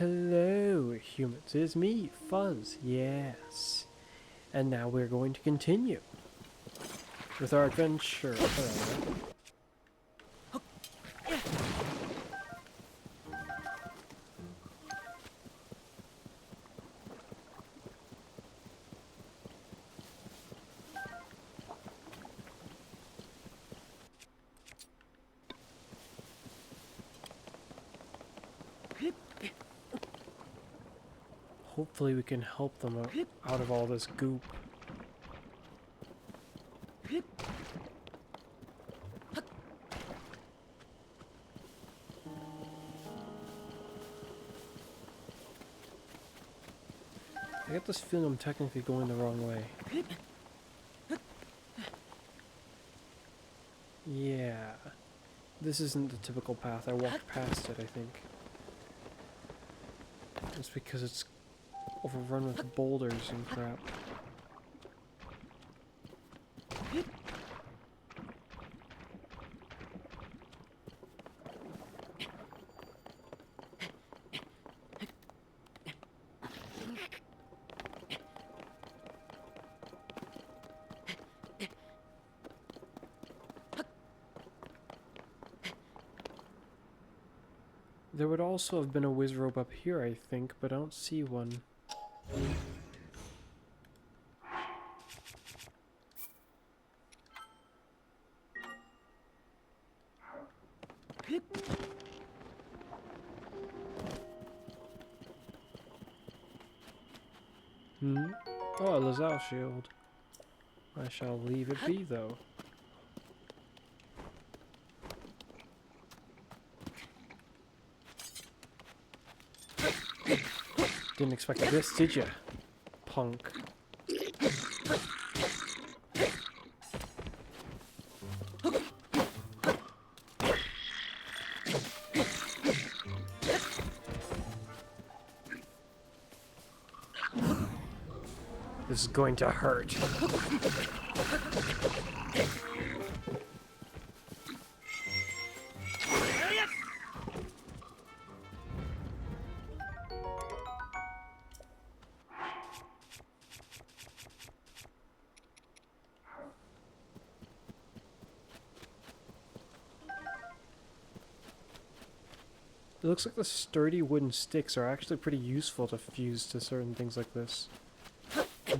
Hello, humans. It is me, Fuzz. Yes. And now we're going to continue with our adventure. Hopefully we can help them out of all this goop. I get this feeling I'm technically going the wrong way. Yeah. This isn't the typical path. I walked past it, I think. It's because it's overrun with boulders and crap. There would also have been a whiz rope up here, I think, but I don't see one. Oh, a Lazao shield. I shall leave it be, though. Didn't expect this, did ya, punk? This is going to hurt. It looks like the sturdy wooden sticks are actually pretty useful to fuse to certain things like this.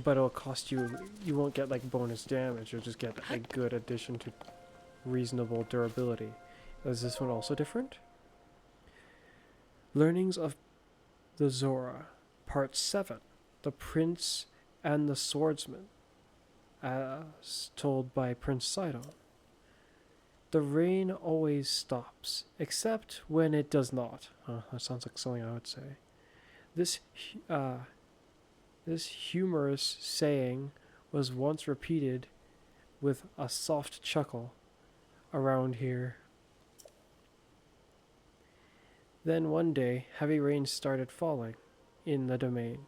But it'll cost you, you won't get like bonus damage, you'll just get a good addition to reasonable durability. Is this one also different? Learnings of the Zora, Part 7, The Prince and the Swordsman, as told by Prince Sidon. The rain always stops, except when it does not. That sounds like something I would say. This humorous saying was once repeated with a soft chuckle around here. Then one day, heavy rain started falling in the domain,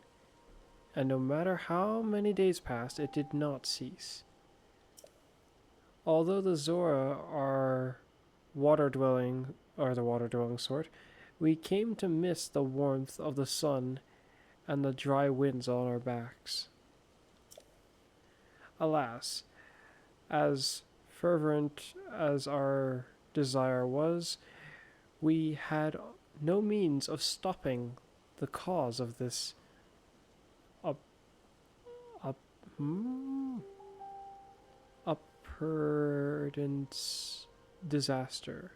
and no matter how many days passed, it did not cease. Although the Zora are the water-dwelling sort, we came to miss the warmth of the sun and the dry winds on our backs. Alas, as fervent as our desire was, we had no means of stopping the cause of this appurtenant disaster.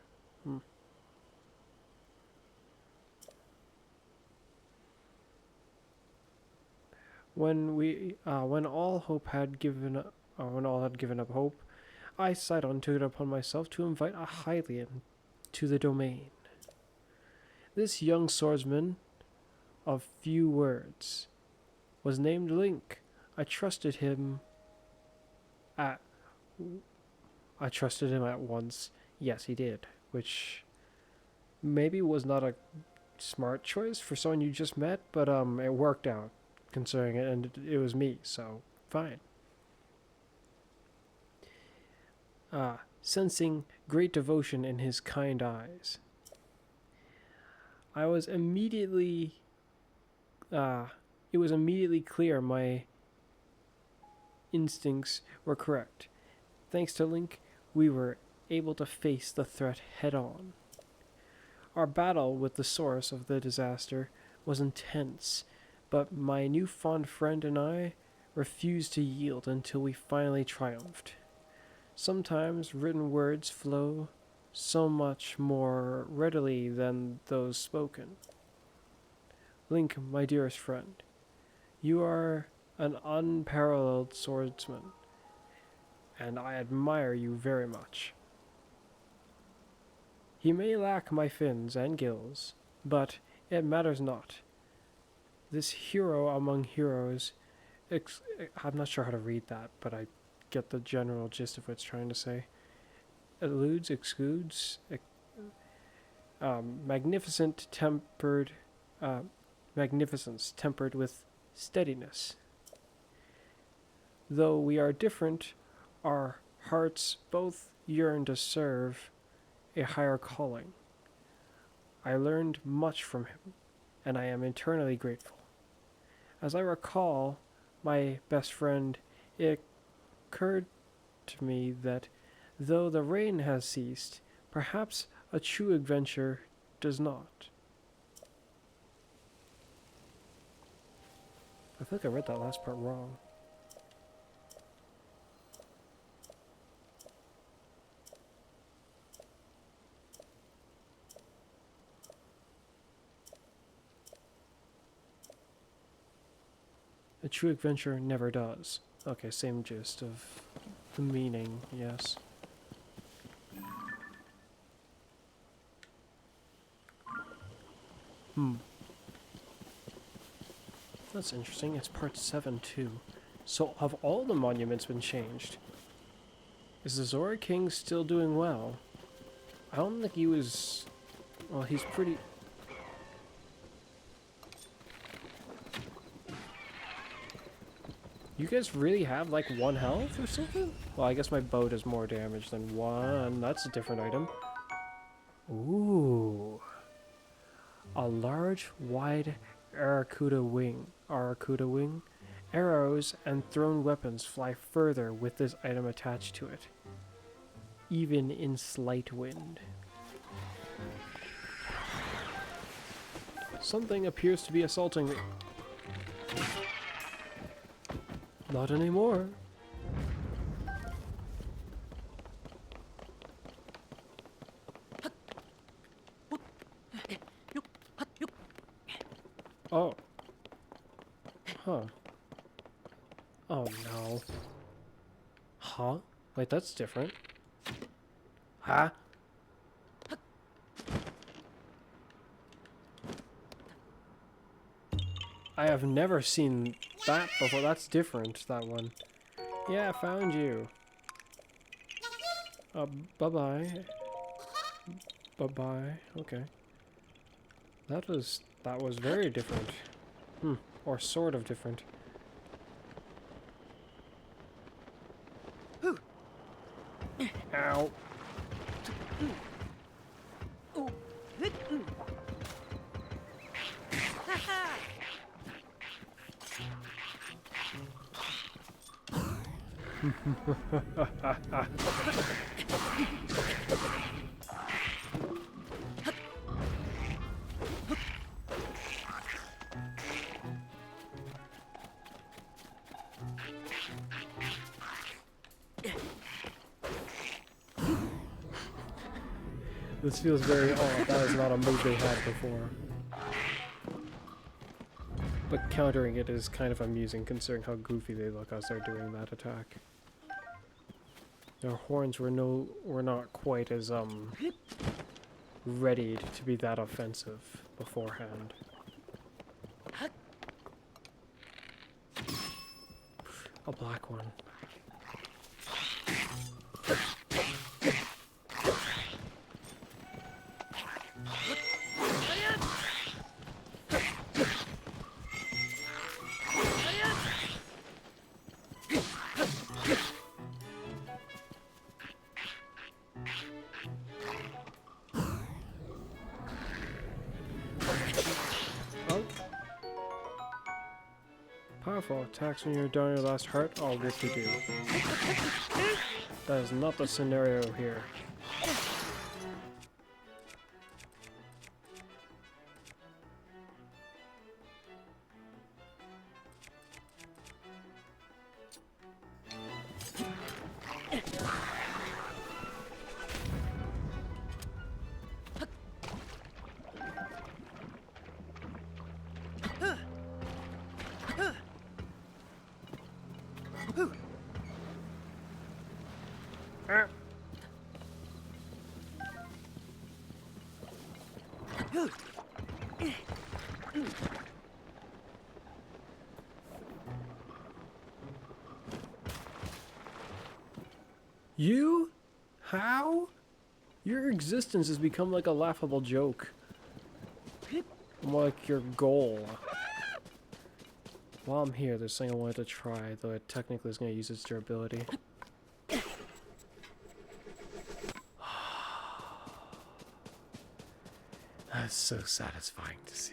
When all had given up hope, I Sidon took it upon myself to invite a Hylian to the domain. This young swordsman of few words was named Link. I trusted him at once. Yes, he did, which maybe was not a smart choice for someone you just met, but it worked out considering it, and it was me, so fine. Sensing great devotion in his kind eyes, I was immediately It was immediately clear my instincts were correct. Thanks to Link, we were able to face the threat head on. Our battle with the source of the disaster was intense, but my newfound friend and I refused to yield until we finally triumphed. Sometimes written words flow so much more readily than those spoken. Link, my dearest friend, you are an unparalleled swordsman, and I admire you very much. He may lack my fins and gills, but it matters not. This hero among heroes, I'm not sure how to read that, but I get the general gist of what it's trying to say. Excludes, magnificence tempered with steadiness. Though we are different, our hearts both yearn to serve a higher calling. I learned much from him, and I am eternally grateful. As I recall my best friend, it occurred to me that though the rain has ceased, perhaps a true adventure does not. I feel like I read that last part wrong. A true adventure never does. Okay, same gist of the meaning, yes. That's interesting. It's part 7 too. So have all the monuments been changed? Is the Zora King still doing well? I don't think he was... Well, he's pretty... You guys really have like 1 health or something? Well, I guess my bow does more damage than 1. That's a different item. Ooh. A large, wide Aracuda wing. Arrows and thrown weapons fly further with this item attached to it, even in slight wind. Something appears to be assaulting me. Not anymore. Oh. Huh. Oh no. Huh? Wait, that's different. Huh? I have never seen that before. That's different, that one. Yeah, I found you. Bye-bye. Bye-bye. Okay. That was very different. Or sort of different. Ow. This feels very odd. That is not a move they had before. But countering it is kind of amusing considering how goofy they look as they're doing that attack. Their horns were not quite as readied to be that offensive beforehand. A black one. Powerful attacks when you're down your last heart. Oh, whoop-de-doo. That is not the scenario here. You? How? Your existence has become like a laughable joke. More like your goal. While I'm here, there's something I wanted to try, though it technically is going to use its durability. That's so satisfying to see.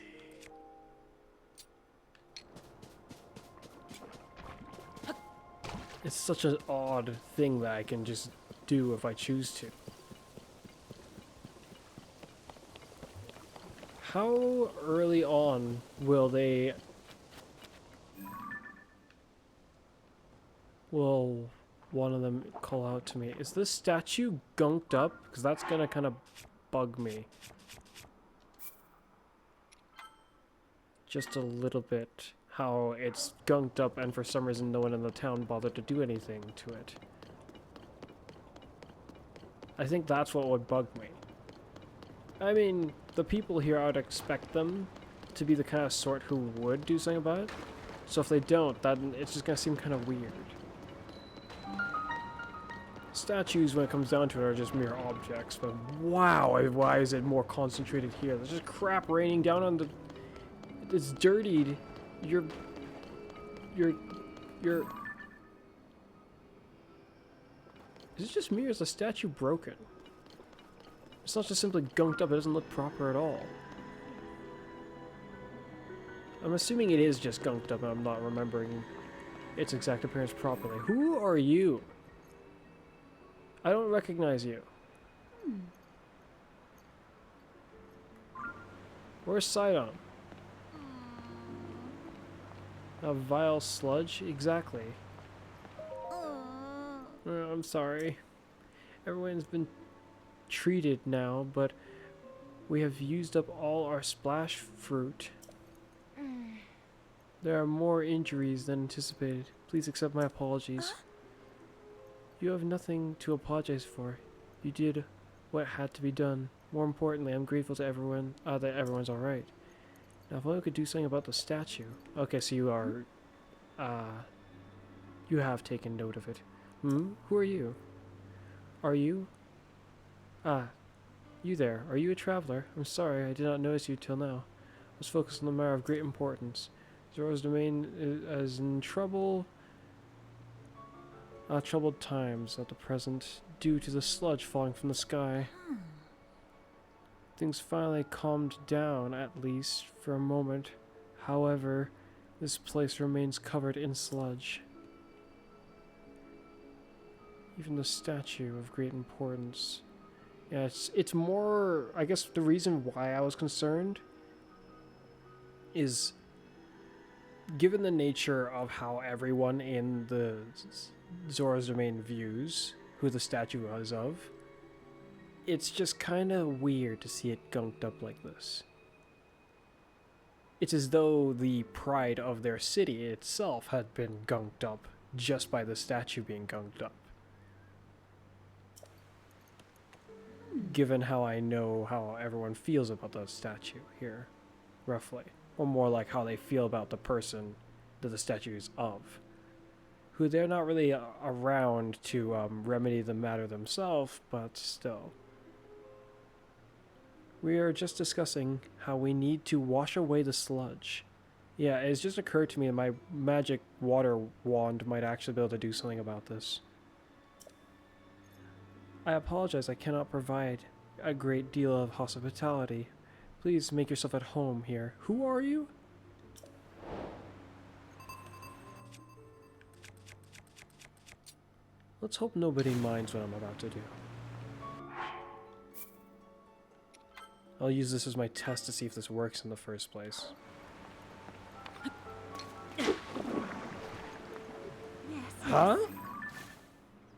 It's such an odd thing that I can just do if I choose to. How early on will one of them call out to me? Is this statue gunked up? Because that's gonna kind of bug me. Just a little bit. How it's gunked up and for some reason no one in the town bothered to do anything to it. I think that's what would bug me. I mean, the people here, I would expect them to be the kind of sort who would do something about it. So if they don't, then it's just gonna seem kind of weird. Statues, when it comes down to it, are just mere objects, but wow, why is it more concentrated here? There's just crap raining down on the... It's dirtied. You're... Is it just me or is the statue broken? It's not just simply gunked up, it doesn't look proper at all. I'm assuming it is just gunked up and I'm not remembering its exact appearance properly. Who are you? I don't recognize you. Where's Sidon? A vile sludge? Exactly. I'm sorry. Everyone's been treated now, but we have used up all our splash fruit. There are more injuries than anticipated. Please accept my apologies. You have nothing to apologize for. You did what had to be done. More importantly, I'm grateful to everyone that everyone's alright. Now, if only we could do something about the statue. Okay, so you are... you have taken note of it. Hmm? Who are you? Are you? Ah, you there. Are you a traveler? I'm sorry, I did not notice you till now. I was focused on the matter of great importance. Zora's domain is in troubled times at the present, due to the sludge falling from the sky. Things finally calmed down, at least, for a moment. However, this place remains covered in sludge. Even the statue of great importance. Yeah, it's more... I guess the reason why I was concerned is, given the nature of how everyone in the Zora's domain views who the statue is of, it's just kind of weird to see it gunked up like this. It's as though the pride of their city itself had been gunked up just by the statue being gunked up. Given how I know how everyone feels about the statue here, roughly. Or more like how they feel about the person that the statue is of. Who they're not really around to remedy the matter themselves, but still. We are just discussing how we need to wash away the sludge. Yeah, it's just occurred to me that my magic water wand might actually be able to do something about this. I apologize, I cannot provide a great deal of hospitality. Please make yourself at home here. Who are you? Let's hope nobody minds what I'm about to do. I'll use this as my test to see if this works in the first place. Yes. Huh?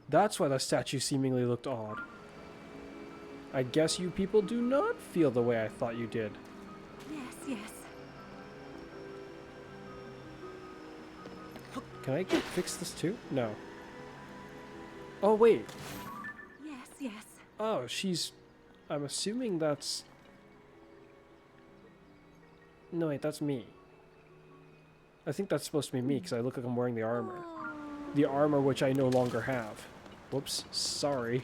That's why the statue seemingly looked odd. I guess you people do not feel the way I thought you did. Yes, yes. Can I fix this too? No. Oh, wait. Yes, yes. Oh, she's... I'm assuming that's... No, wait, that's me. I think that's supposed to be me, because I look like I'm wearing the armor. The armor which I no longer have. Whoops, sorry.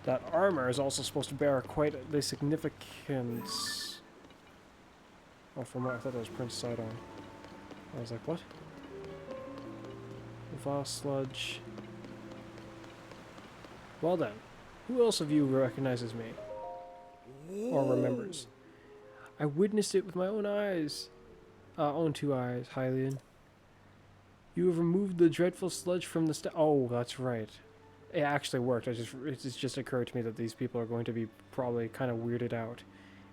That armor is also supposed to bear quite the significance... Oh, from what I thought that was Prince Sidon. I was like, what? Vast sludge. Well then, who else of you recognizes me? Or remembers? I witnessed it with my own eyes. Own two eyes, Hylian. You have removed the dreadful sludge from the oh, that's right. It actually worked. It just occurred to me that these people are going to be probably kind of weirded out.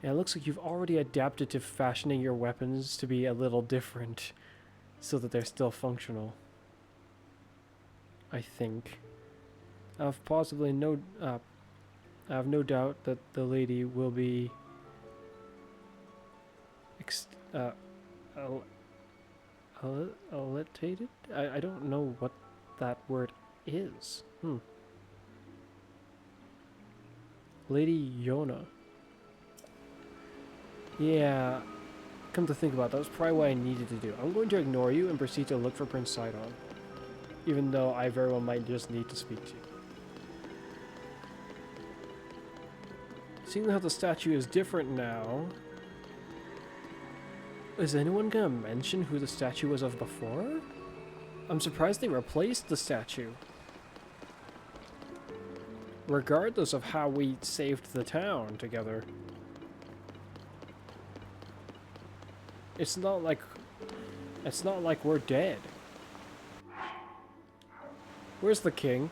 And it looks like you've already adapted to fashioning your weapons to be a little different, so that they're still functional. I think. I have no doubt that the lady will be alitated? I don't know what that word is. Lady Yona. Yeah, come to think about it, that was probably what I needed to do. I'm going to ignore you and proceed to look for Prince Sidon. Even though I very well might just need to speak to you. Seeing how the statue is different now... Is anyone gonna mention who the statue was of before? I'm surprised they replaced the statue. Regardless of how we saved the town together. It's not like we're dead. Where's the king?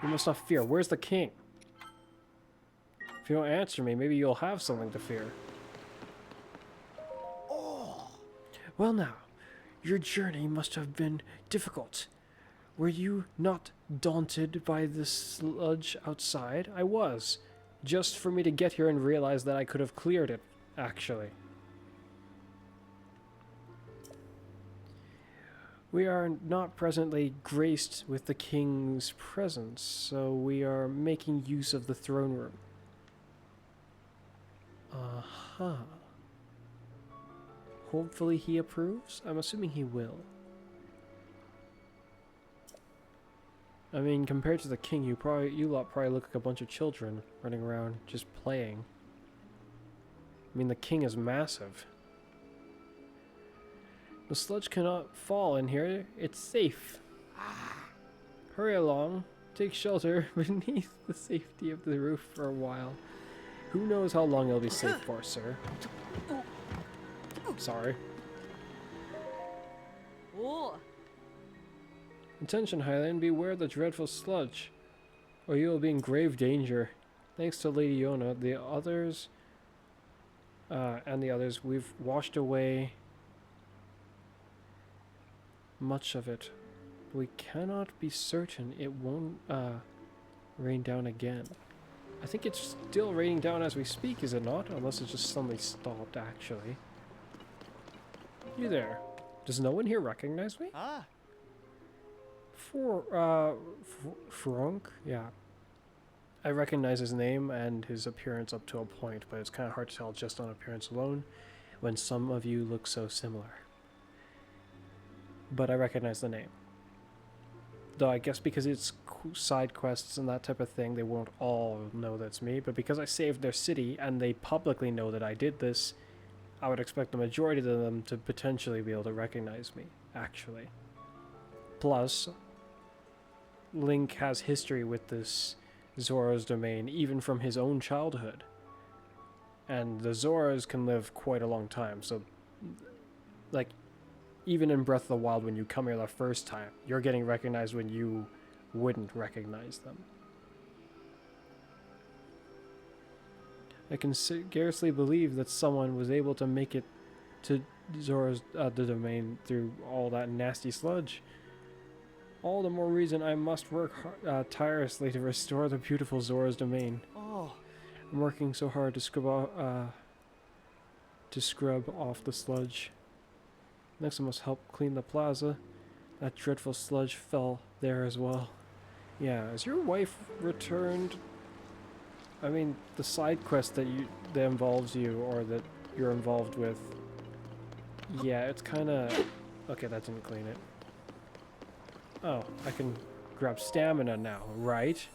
You must not fear. Where's the king? If you don't answer me, maybe you'll have something to fear. Well now, your journey must have been difficult. Were you not daunted by the sludge outside? I was. Just for me to get here and realize that I could have cleared it, actually. We are not presently graced with the king's presence, so we are making use of the throne room. Uh-huh. Hopefully he approves? I'm assuming he will. I mean, compared to the king, you lot probably look like a bunch of children running around just playing. I mean, the king is massive. The sludge cannot fall in here. It's safe. Hurry along. Take shelter beneath the safety of the roof for a while. Who knows how long it'll be safe for, sir? Sorry. Attention, Highland. Beware the dreadful sludge, or you will be in grave danger. Thanks to Lady Yona, the others, we've washed away much of it. We cannot be certain it won't rain down again. I think it's still raining down as we speak, is it not? Unless it just suddenly stopped, actually. You there. Does no one here recognize me? Ah. Frank? Yeah. I recognize his name and his appearance up to a point, but it's kind of hard to tell just on appearance alone when some of you look so similar. But I recognize the name. Though I guess because it's side quests and that type of thing, they won't all know that's me. But because I saved their city and they publicly know that I did this, I would expect the majority of them to potentially be able to recognize me, actually. Plus, Link has history with this Zora's domain, even from his own childhood. And the Zoras can live quite a long time, so, like, even in Breath of the Wild, when you come here the first time, you're getting recognized when you wouldn't recognize them. I can scarcely believe that someone was able to make it to Zora's the domain through all that nasty sludge. All the more reason I must work tirelessly to restore the beautiful Zora's domain. Oh. I'm working so hard to scrub off the sludge. Next, I must help clean the plaza. That dreadful sludge fell there as well. Yeah, has your wife returned? I mean, the side quest that involves you, or that you're involved with. Yeah, it's kind of... Okay, that didn't clean it. Oh, I can grab stamina now, right?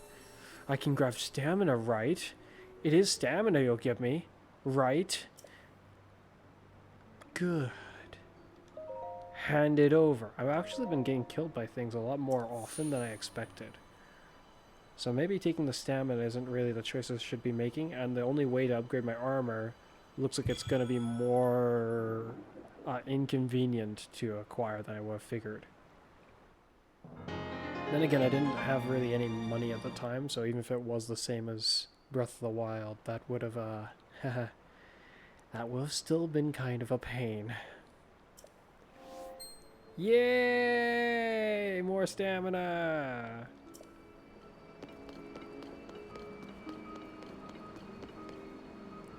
I can grab stamina, right? It is stamina you'll give me, right? Good. Hand it over. I've actually been getting killed by things a lot more often than I expected. So maybe taking the stamina isn't really the choice I should be making, and the only way to upgrade my armor looks like it's going to be more inconvenient to acquire than I would have figured. Then again, I didn't have really any money at the time, so even if it was the same as Breath of the Wild, that would have, that would have still been kind of a pain. Yay! More stamina!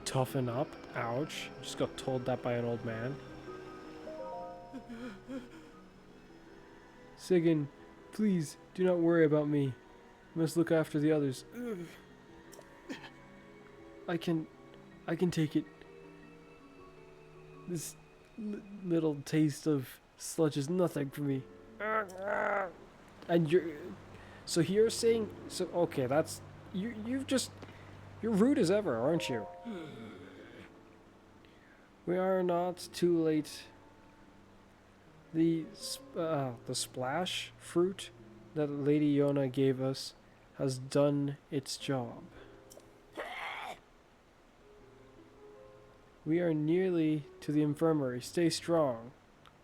Toughen up? Ouch. Just got told that by an old man. Sigyn, please, do not worry about me. You must look after the others. I can take it. This little taste of sludge is nothing for me. And so you're saying, so okay, that's, you're rude as ever, aren't you? We are not too late. The splash fruit that Lady Yona gave us has done its job. We are nearly to the infirmary. Stay strong.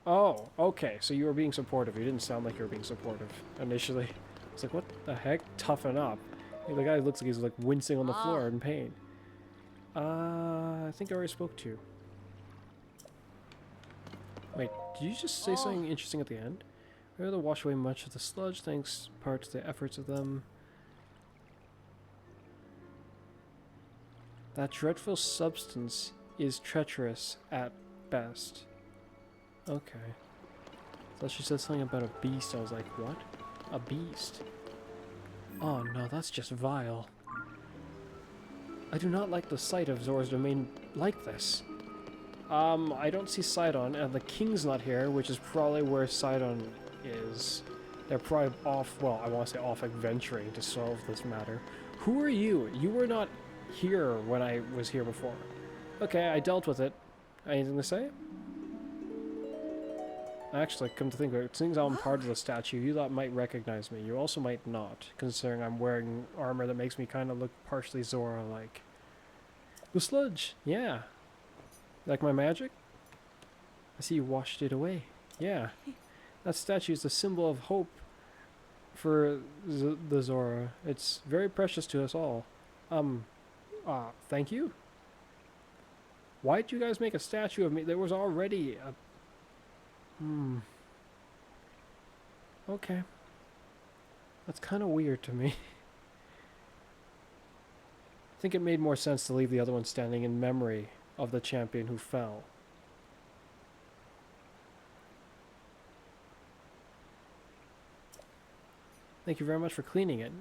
Oh, okay. So you were being supportive. You didn't sound like you were being supportive initially. It's like, what the heck? Toughen up. The guy looks like he's like wincing on the floor in pain. I think I already spoke to you. Wait, did you just say something interesting at the end? We're able to wash away much of the sludge thanks part to the efforts of them. That dreadful substance is treacherous at best. Okay. So she said something about a beast. I was like, what? A beast? Oh no, that's just vile. I do not like the sight of Zora's domain like this. I don't see Sidon, and the king's not here, which is probably where Sidon is. They're probably off, well, I want to say off adventuring to solve this matter. Who are you? You were not here when I was here before. Okay, I dealt with it. Anything to say? Actually, come to think of it, since I'm part of the statue, you might recognize me. You also might not, considering I'm wearing armor that makes me kind of look partially Zora-like. The sludge, yeah. Like my magic? I see you washed it away. Yeah. That statue is a symbol of hope for the Zora. It's very precious to us all. Thank you? Why did you guys make a statue of me? There was already a... Okay. That's kind of weird to me. I think it made more sense to leave the other one standing in memory of the champion who fell. Thank you very much for cleaning it.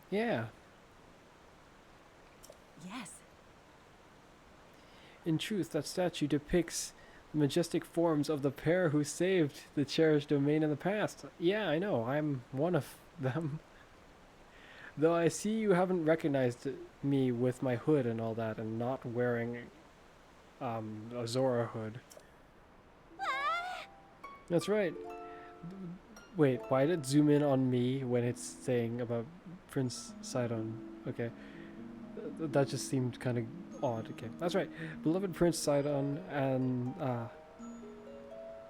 Yeah. Yes. In truth, that statue depicts the majestic forms of the pair who saved the cherished domain in the past. Yeah, I know. I'm one of them. Though I see you haven't recognized me with my hood and all that, and not wearing a Zora hood. That's right. Wait, why did it zoom in on me when it's saying about Prince Sidon? Okay. That just seemed kind of odd. Okay, that's right. Beloved Prince Sidon and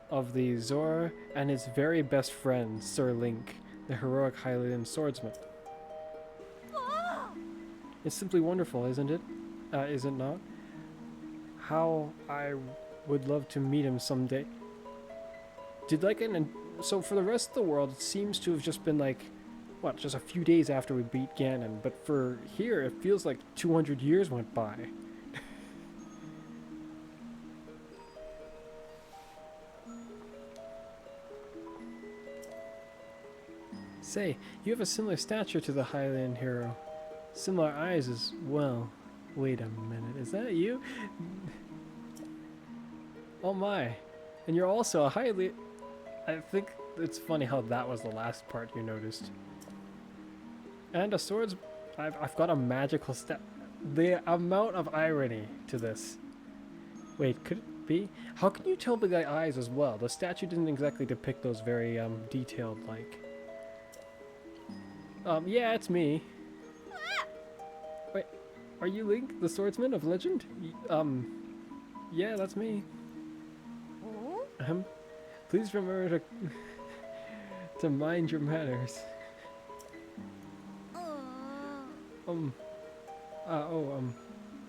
of the Zora and his very best friend, Sir Link, the heroic Hylian swordsman. It's simply wonderful, isn't it? Is it not? How I would love to meet him someday. So for the rest of the world, it seems to have just been like, what, just a few days after we beat Ganon, but for here, it feels like 200 years went by. Say, you have a similar stature to the Hylian hero. Similar eyes as well. Wait a minute, is that you? Oh my. And you're also a Hylian. I think it's funny how that was the last part you noticed. And a swords... I've got a magical stat... The amount of irony to this. Wait, could it be? How can you tell by the eyes as well? The statue didn't exactly depict those very, detailed, like... yeah, it's me. Wait, are you Link, the swordsman of legend? Yeah, that's me. Please remember to mind your manners.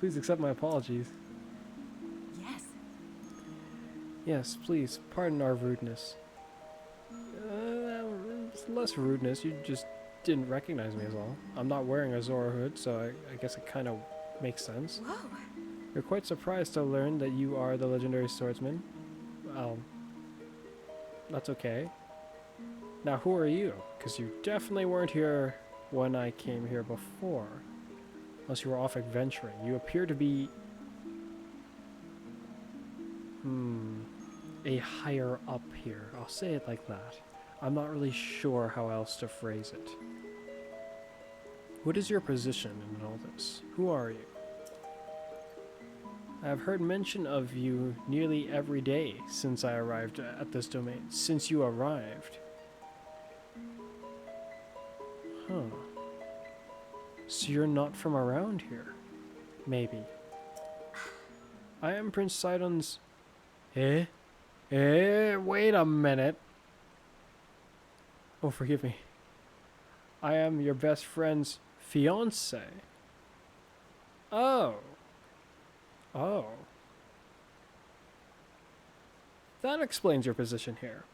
Please accept my apologies. Yes. Yes, please, pardon our rudeness. It's less rudeness, you just didn't recognize me as all. I'm not wearing a Zora hood, so I guess it kind of makes sense. Whoa. You're quite surprised to learn that you are the legendary swordsman. Well, that's okay. Now, who are you? Because you definitely weren't here when I came here before. Unless you were off adventuring. You appear to be... a higher up here. I'll say it like that. I'm not really sure how else to phrase it. What is your position in all this? Who are you? I have heard mention of you nearly every day since I arrived at this domain. Since you arrived. Huh. So you're not from around here? Maybe. I am Prince Sidon's... Wait a minute. Oh, forgive me. I am your best friend's fiancé. Oh. Oh. That explains your position here.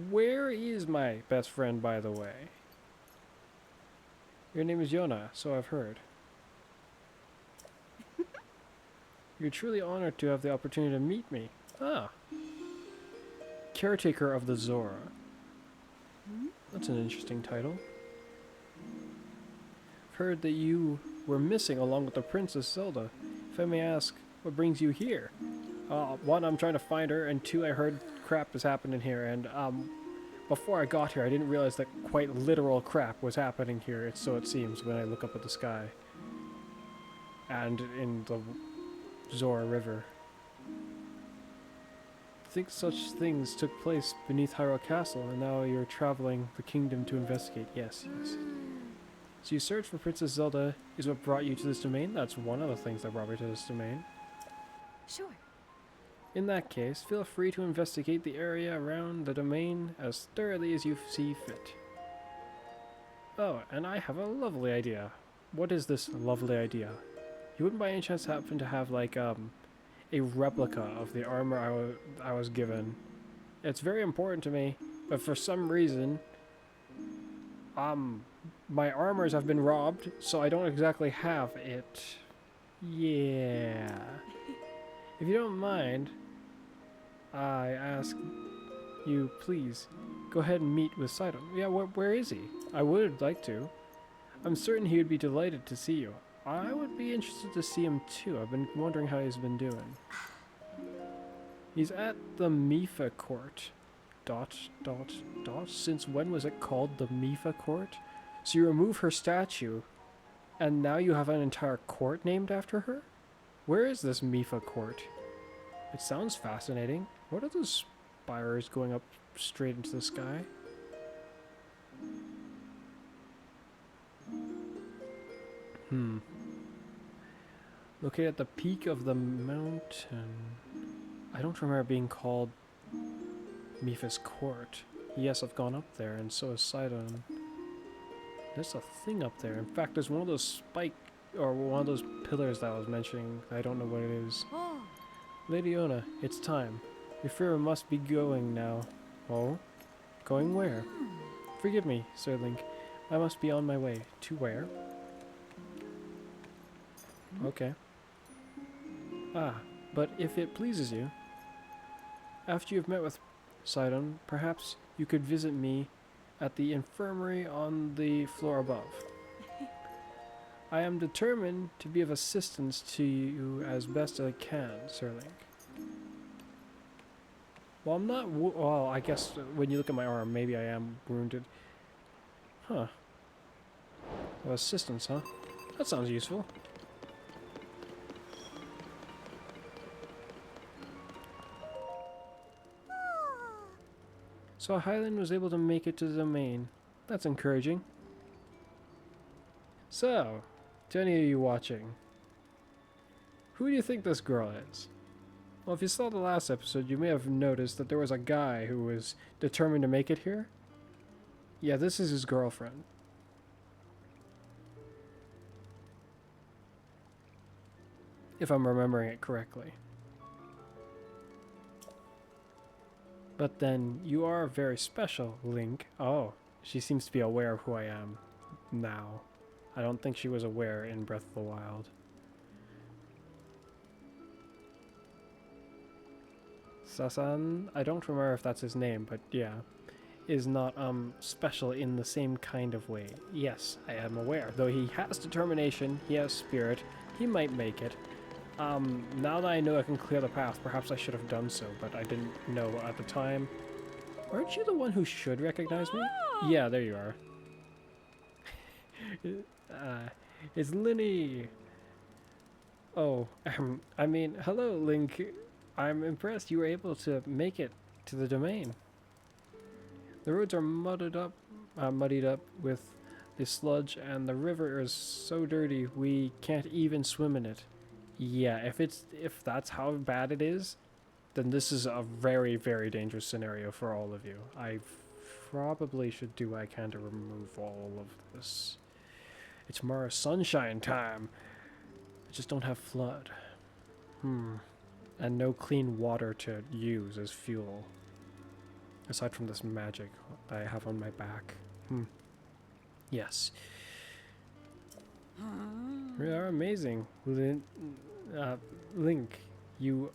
Where is my best friend, by the way? Your name is Yona, so I've heard. You're truly honored to have the opportunity to meet me. Ah. Caretaker of the Zora. That's an interesting title. I've heard that you were missing along with the Princess ZELDA. If I may ask, what brings you here? One, I'm trying to find her, and two, I heard crap is happening here, and before I got here, I didn't realize that quite literal crap was happening here, so it seems, when I look up at the sky. And in the Zora River. I think such things took place beneath Hyrule Castle, and now you're traveling the kingdom to investigate. Yes, yes. So you searched for Princess ZELDA is what brought you to this domain? That's one of the things that brought me to this domain. Sure. In that case, feel free to investigate the area around the domain as thoroughly as you see fit. Oh, and I have a lovely idea. What is this lovely idea? You wouldn't by any chance happen to have, like, a replica of the armor I was given? It's very important to me, but for some reason, my armors have been robbed, so I don't exactly have it. Yeah. If you don't mind, I ask you, please, go ahead and meet with Sidon. Yeah, where is he? I would like to. I'm certain he would be delighted to see you. I would be interested to see him too. I've been wondering how he's been doing. He's at the Mifa court. ... Since when was it called the Mifa court? So you remove her statue, and now you have an entire court named after her? Where is this Mifa court? It sounds fascinating. What are those spires going up straight into the sky? Located at the peak of the mountain. I don't remember being called Mipha's court. Yes, I've gone up there, and so has Sidon. There's a thing up there. In fact, there's one of those spike, or one of those pillars that I was mentioning. I don't know what it is. Oh. Lady Ona, it's time. Your fear must be going now. Oh? Going where? Forgive me, Sir Link. I must be on my way. To where? Okay. Ah, but if it pleases you, after you've met with Sidon, perhaps you could visit me at the infirmary on the floor above. I am determined to be of assistance to you as best I can, Sir Link. Well, I'm not well, I guess when you look at my arm, maybe I am wounded. Huh. Well, assistance, huh? That sounds useful. So Highland was able to make it to the domain. That's encouraging. So, to any of you watching, who do you think this girl is? Well, if you saw the last episode, you may have noticed that there was a guy who was determined to make it here. Yeah, this is his girlfriend. If I'm remembering it correctly. But then, you are very special, Link. Oh, she seems to be aware of who I am now. I don't think she was aware in Breath of the Wild. Sasan, I don't remember if that's his name, but yeah, is not special in the same kind of way. Yes, I am aware. Though he has determination, he has spirit, he might make it. Now that I know I can clear the path, perhaps I should have done so, but I didn't know at the time. Aren't you the one who should recognize me? Yeah, there you are. It's Linny. Oh, I mean, hello, Link. I'm impressed you were able to make it to the domain. The roads are muddied up with the sludge, and the river is so dirty we can't even swim in it. Yeah, if that's how bad it is, then this is a very, very dangerous scenario for all of you. I probably should do what I can to remove all of this. It's Mara Sunshine time. I just don't have flood. And no clean water to use as fuel. Aside from this magic I have on my back. Yes. You are amazing. Link, you,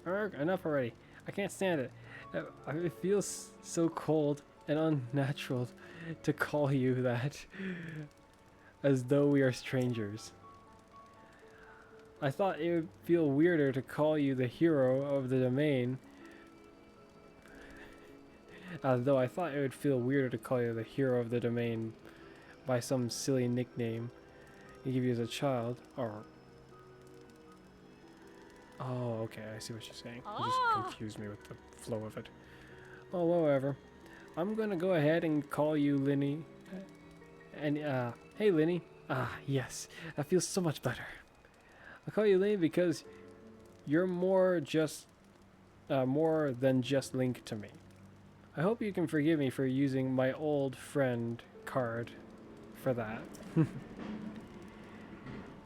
enough already. I can't stand it. It feels so cold and unnatural to call you that. As though we are strangers. I thought it would feel weirder to call you the hero of the domain. Though I thought it would feel weirder to call you the hero of the domain by some silly nickname you give you as a child, or... Oh, okay, I see what you're saying. You just confused me with the flow of it. Oh, whatever. I'm gonna go ahead and call you Linny. And, hey Linny. Ah, yes, that feels so much better. I'll call you Linny because you're more than just Link to me. I hope you can forgive me for using my old friend card for that.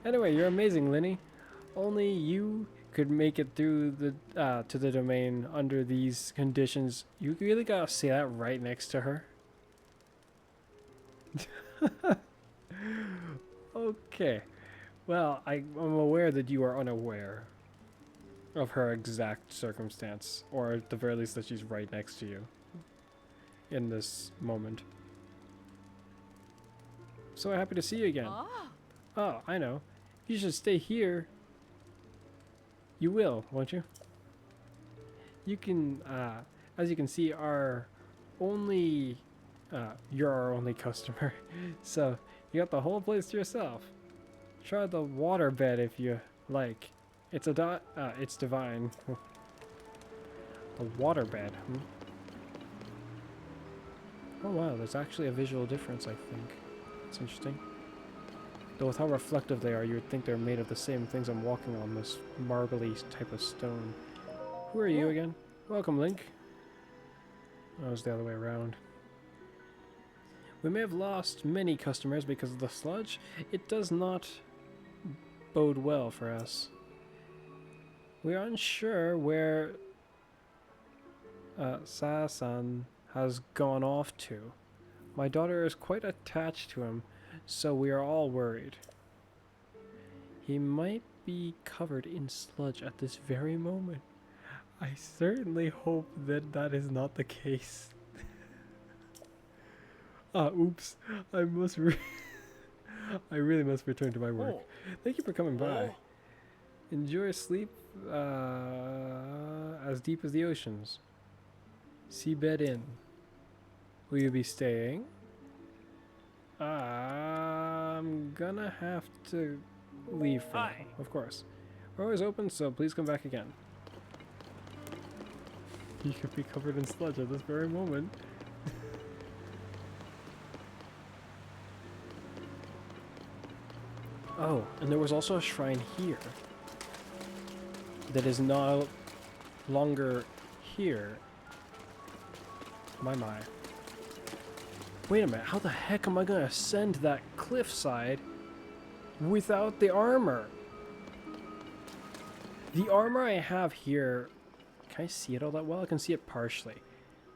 Anyway, you're amazing, Linny. Only you could make it through the to the domain under these conditions. You really gotta say that right next to her. Okay. Well, I'm aware that you are unaware of her exact circumstance, or at the very least that she's right next to you in this moment. So happy to see you again. Oh, I know. You should stay here. You will, won't you? You can, as you can see, you're our only customer. So you got the whole place to yourself. Try the water bed if you like. It's it's divine. A water bed. Oh wow, there's actually a visual difference, I think. It's interesting. Though with how reflective they are, you would think they're made of the same things I'm walking on, this marbly type of stone. Who are you again? Welcome, Link. Oh, it was the other way around. We may have lost many customers because of the sludge. It does not bode well for us. We are unsure where Sasan has gone off to. My daughter is quite attached to him, so we are all worried. He might be covered in sludge at this very moment. I certainly hope that that is not the case. Oops. I really must return to my work. Oh. Thank you for coming by. Oh. Enjoy sleep as deep as the oceans. Seabed Inn. Will you be staying? I'm gonna have to leave for now, Hi. of course. We're always open, so please come back again. You could be covered in sludge at this very moment. Oh, and there was also a shrine here that is no longer here. My. Wait a minute, how the heck am I gonna ascend that cliffside without the armor? The armor I have here, can I see it all that well? I can see it partially.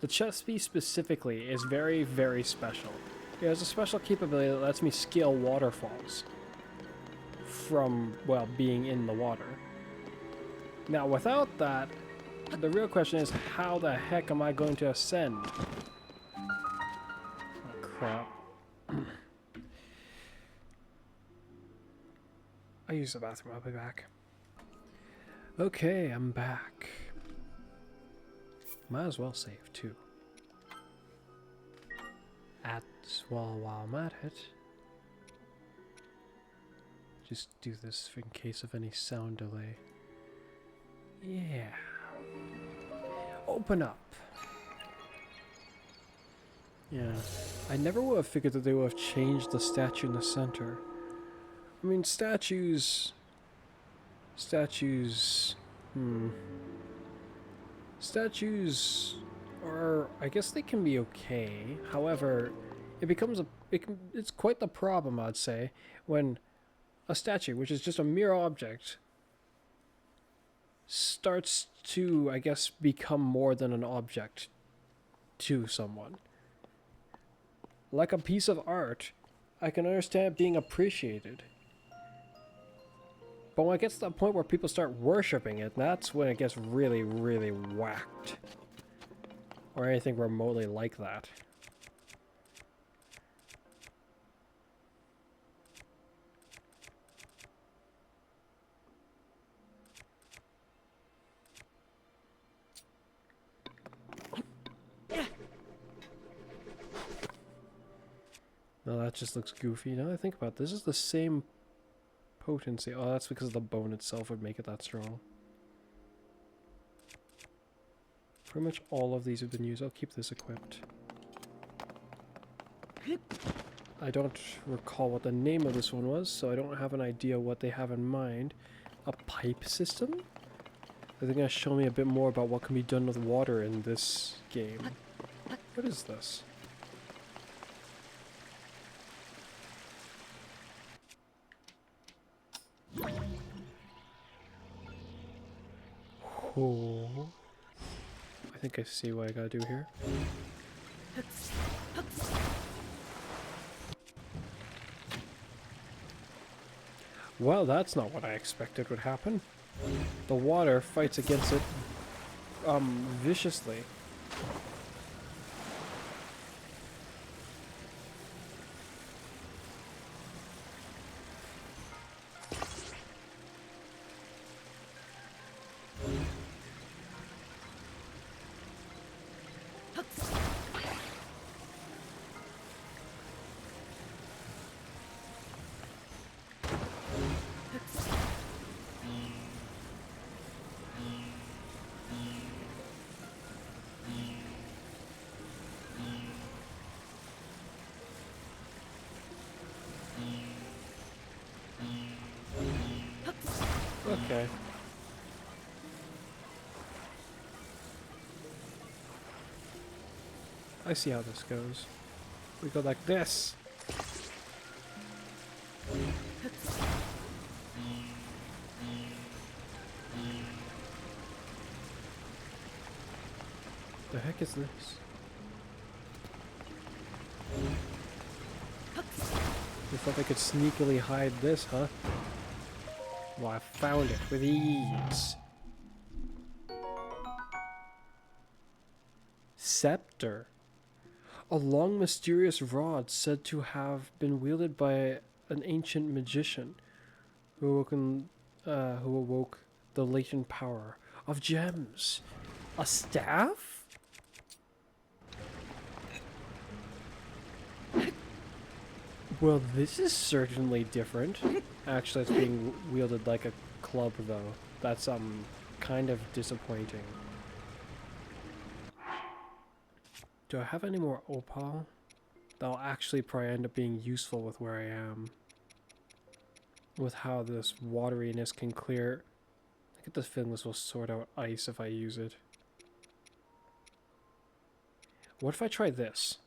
The chest piece specifically is very, very special. It has a special capability that lets me scale waterfalls from, well, being in the water. Now, without that, the real question is, how the heck am I going to ascend? Oh, crap. I'll use the bathroom. I'll be back. Okay, I'm back. Might as well save, too. While I'm at it. Just do this in case of any sound delay. Yeah. Open up. Yeah. I never would have figured that they would have changed the statue in the center. I mean, statues, are, I guess they can be okay. However, it's quite the problem, I'd say, when a statue, which is just a mere object, starts to, I guess, become more than an object to someone. Like a piece of art, I can understand it being appreciated. But when it gets to the point where people start worshipping it, that's when it gets really, really whacked. Or anything remotely like that. No, that just looks goofy. Now that I think about it, this is the same potency. Oh, that's because the bone itself would make it that strong. Pretty much all of these have been used. I'll keep this equipped. I don't recall what the name of this one was, so I don't have an idea what they have in mind. A pipe system? Are they going to show me a bit more about what can be done with water in this game? What is this? Oh. I think I see what I gotta do here. Well, that's not what I expected would happen. The water fights against it, viciously. Okay. I see how this goes. We go like this. The heck is this? You thought they could sneakily hide this, huh? Well, I found it with ease. Scepter. A long, mysterious rod said to have been wielded by an ancient magician who awoke the latent power of gems. A staff? Well, this is certainly different. Actually, it's being wielded like a club, though. That's, kind of disappointing. Do I have any more opal? That'll actually probably end up being useful with where I am. With how this wateriness can clear. I get the feeling this will sort out ice if I use it. What if I try this?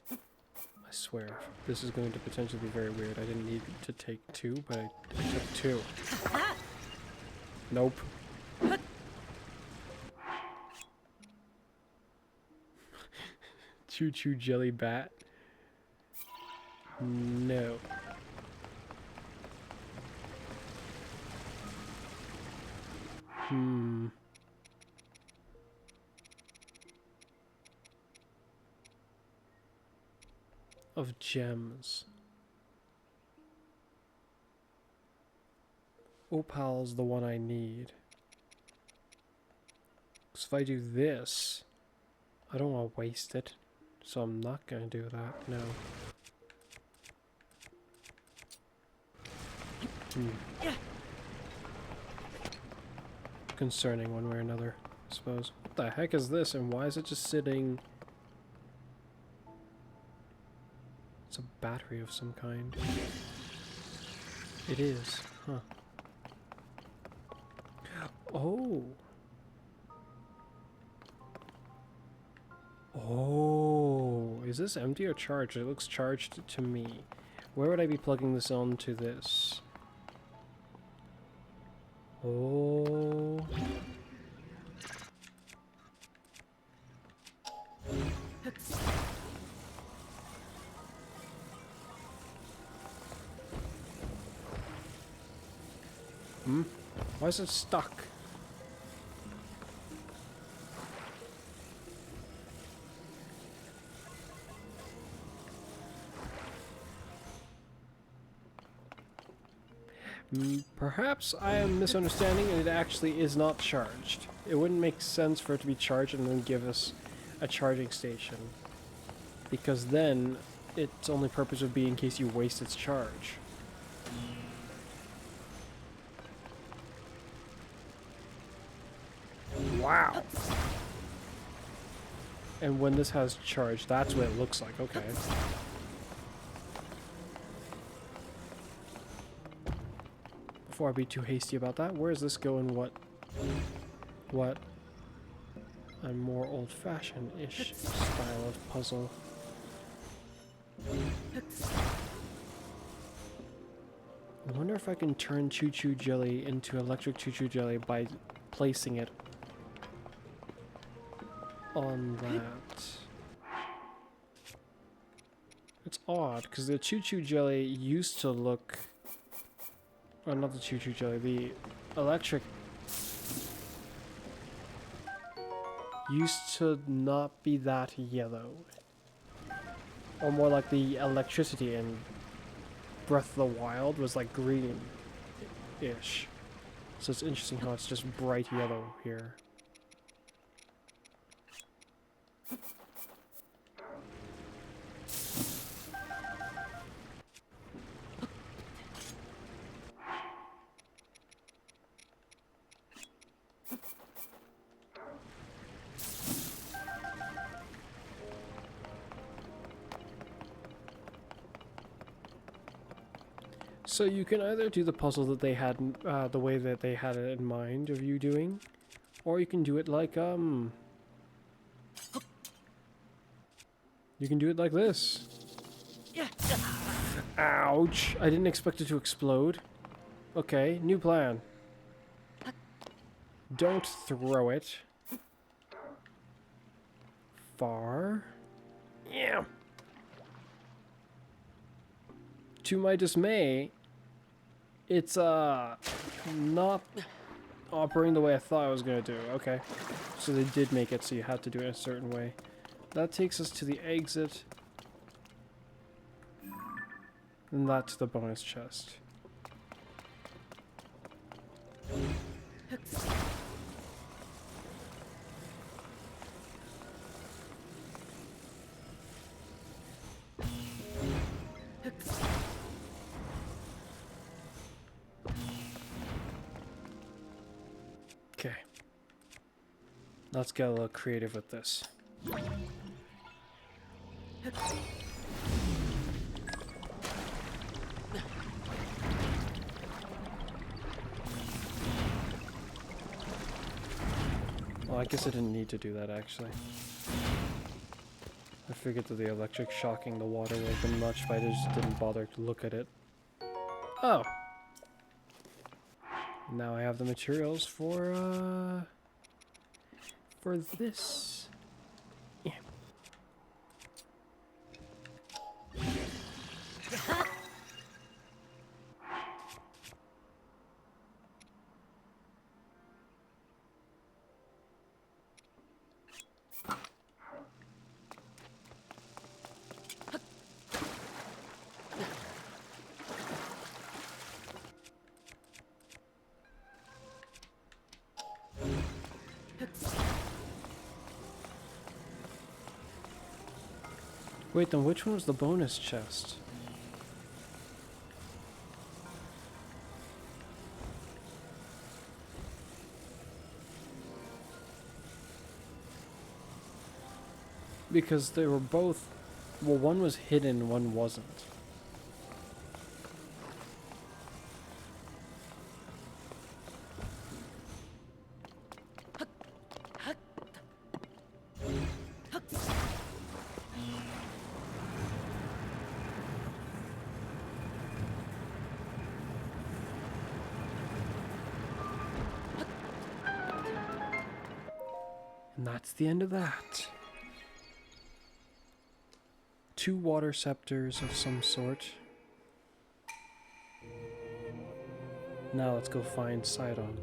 I swear, this is going to potentially be very weird. I didn't need to take two, but I took two. Nope. Choo choo jelly bat. No. Of gems. Opal's the one I need. So if I do this, I don't want to waste it. So I'm not going to do that, no. Concerning one way or another, I suppose. What the heck is this, and why is it just sitting? It's a battery of some kind. It is, huh. Oh. Oh, is this empty or charged? It looks charged to me. Where would I be plugging this onto this? Oh. Why is it stuck? Perhaps I am misunderstanding and it actually is not charged. It wouldn't make sense for it to be charged and then give us a charging station. Because then its only purpose would be in case you waste its charge. Wow. And when this has charge, that's what it looks like. Okay. Before I be too hasty about that, where does this go and what a more old-fashioned-ish style of puzzle? I wonder if I can turn Choo Choo Jelly into electric Choo Choo Jelly by placing it on that. It's odd, because the Choo Choo Jelly used to look... Oh, not the Choo Choo Jelly, the electric used to not be that yellow. Or more like the electricity in Breath of the Wild was like green-ish. So it's interesting how it's just bright yellow here. So you can either do the puzzle that they had, the way that they had it in mind of you doing, or you can do it like, you can do it like this. Ouch! I didn't expect it to explode. Okay, new plan. Don't throw it. Far. Yeah. To my dismay, it's not operating the way I thought I was gonna do. Okay. So they did make it so you had to do it a certain way. That takes us to the exit. And that's the bonus chest. Okay. Let's get a little creative with this. Well, I guess I didn't need to do that, actually. I figured that the electric shocking the water would have been much, but I just didn't bother to look at it. Oh! Now I have the materials for this. Yeah. Wait, then which one was the bonus chest? Because they were both... Well, one was hidden, one wasn't. And that's the end of that. 2 water scepters of some sort. Now let's go find Sidon.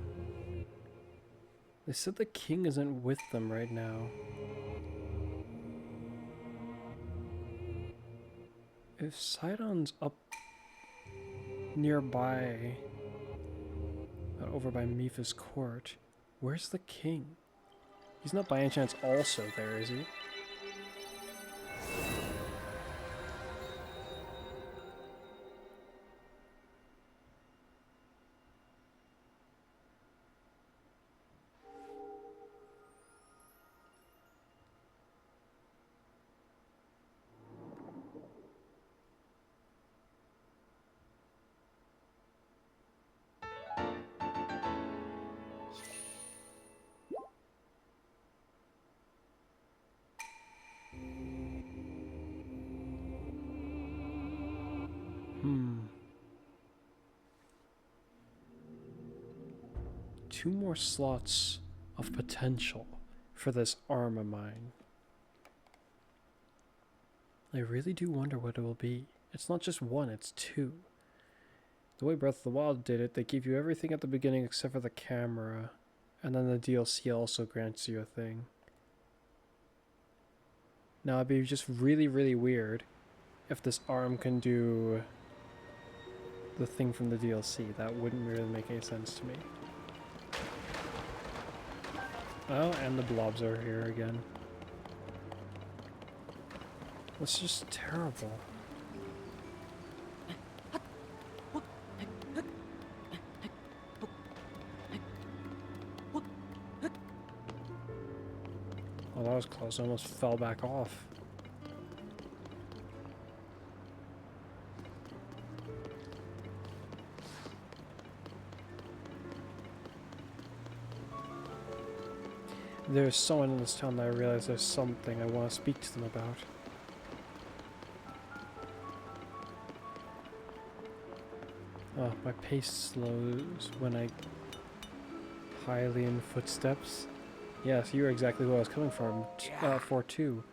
They said the king isn't with them right now. If Sidon's up nearby, over by Mipha's court, where's the king? He's not by any chance also there, is he? Two more slots of potential for this arm of mine. I really do wonder what it will be. It's not just one, it's 2. The way Breath of the Wild did it, they give you everything at the beginning except for the camera, and then the DLC also grants you a thing. Now it'd be just really, really weird if this arm can do the thing from the DLC. That wouldn't really make any sense to me. Oh, and the blobs are here again. That's just terrible. Oh, that was close. I almost fell back off. There's someone in this town that I realize there's something I want to speak to them about. Oh, my pace slows when I Hylian footsteps. Yes, you're exactly who I was coming from. For too.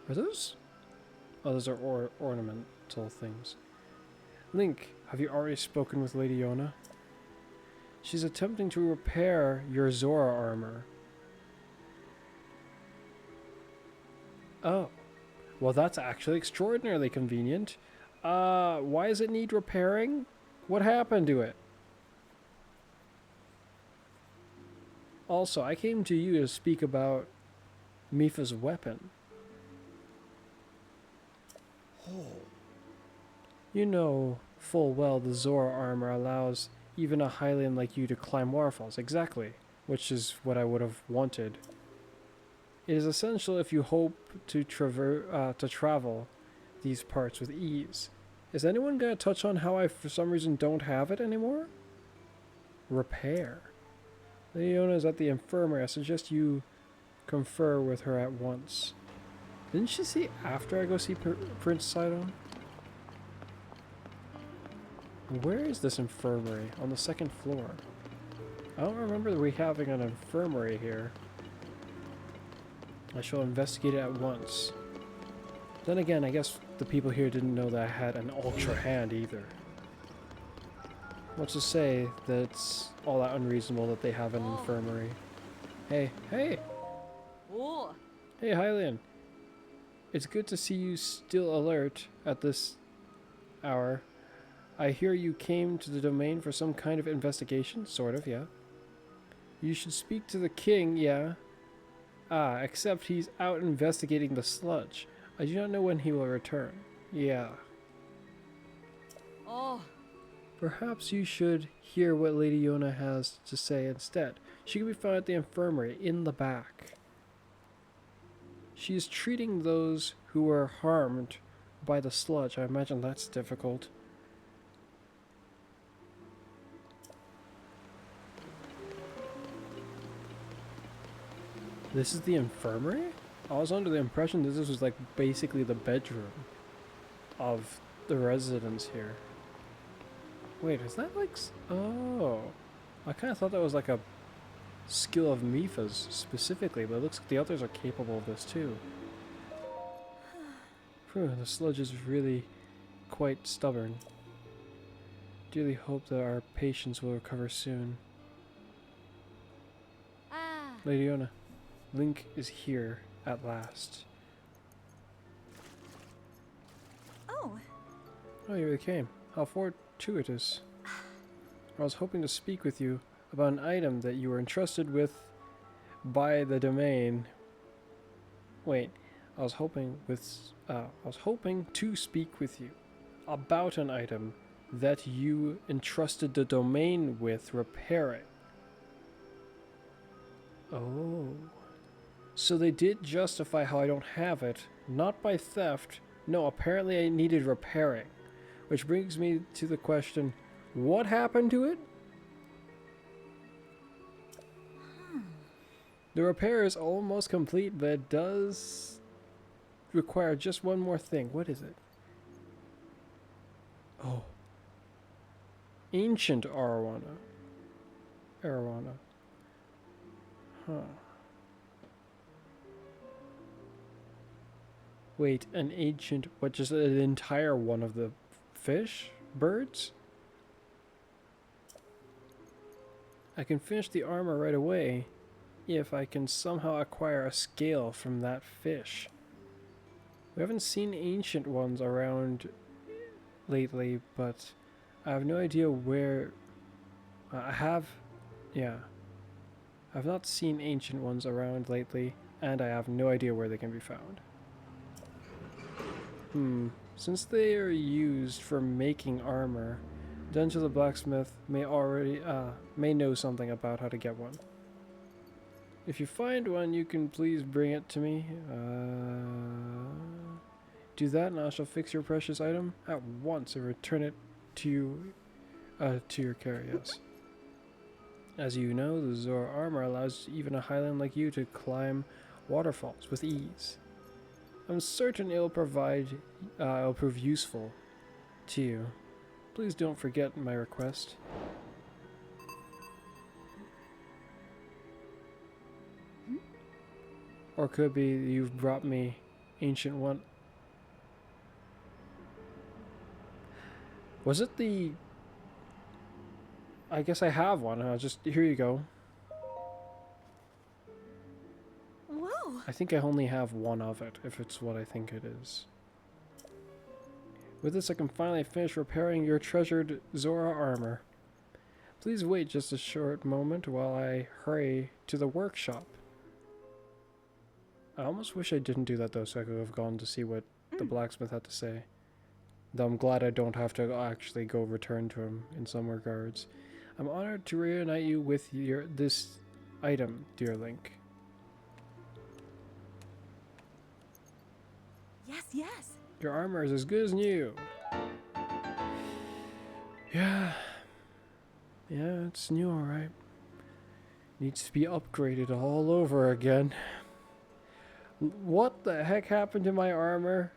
Are those? Oh, those are ornamental things. Link, have you already spoken with Lady Yona? She's attempting to repair your Zora armor. Oh. Well, that's actually extraordinarily convenient. Why does it need repairing? What happened to it? Also, I came to you to speak about Mifa's weapon. You know full well the Zora armor allows even a Hylian like you to climb waterfalls. Exactly. Which is what I would have wanted. It is essential if you hope to travel these parts with ease. Is anyone going to touch on how I, for some reason, don't have it anymore? Repair. Lady Yona is at the infirmary. I suggest you confer with her at once. Didn't she see after I go see Prince Sidon? Where is this infirmary? On the second floor. I don't remember we having an infirmary here. I shall investigate it at once. Then again, I guess the people here didn't know that I had an ultra hand either. What's to say that it's all that unreasonable that they have an infirmary? Hey, hey! Oh. Hey, Hylian. It's good to see you still alert at this hour. I hear you came to the domain for some kind of investigation? Sort of, yeah. You should speak to the king, yeah. Ah, except he's out investigating the sludge. I do not know when he will return. Yeah. Oh. Perhaps you should hear what Lady Yona has to say instead. She can be found at the infirmary in the back. She is treating those who were harmed by the sludge. I imagine that's difficult. This is the infirmary? I was under the impression that this was like basically the bedroom of the residents here. Wait, is that like... Oh. I kind of thought that was like a skill of Mifa's specifically, but it looks like the others are capable of this too. Phew, the sludge is really quite stubborn. Dearly hope that our patients will recover soon. Ah. Lady Yona, Link is here at last. Oh. Oh, you really came. How fortuitous. I was hoping to speak with you about an item that you were entrusted with by the domain. Wait, I was hoping to speak with you about an item that you entrusted the domain with repairing. Oh. So they did justify how I don't have it, not by theft. No, apparently I needed repairing. Which brings me to the question, what happened to it? The repair is almost complete, but it does require just one more thing. What is it? Oh. Ancient arowana. Arowana. Huh. Wait, an ancient... What, just an entire one of the fish? Birds? I can finish the armor right away if I can somehow acquire a scale from that fish. We haven't seen ancient ones around lately, but I have no idea where... I've not seen ancient ones around lately, and I have no idea where they can be found. Since they are used for making armor, Dungeon the Blacksmith may know something about how to get one. If you find one, you can please bring it to me. Do that and I shall fix your precious item at once and return it to you, to your care, yes. As you know, the Zora armor allows even a Highland like you to climb waterfalls with ease. I'm certain it'll prove useful to you. Please don't forget my request. Or could be you've brought me ancient one. Was it the... I guess I have one. Here you go. Whoa. I think I only have one of it, if it's what I think it is. With this, I can finally finish repairing your treasured Zora armor. Please wait just a short moment while I hurry to the workshop. I almost wish I didn't do that though, so I could have gone to see what the blacksmith had to say. Though I'm glad I don't have to actually go return to him in some regards. I'm honored to reunite you with this item, dear Link. Yes, yes. Your armor is as good as new. Yeah, it's new, alright. Needs to be upgraded all over again. What the heck happened to my armor?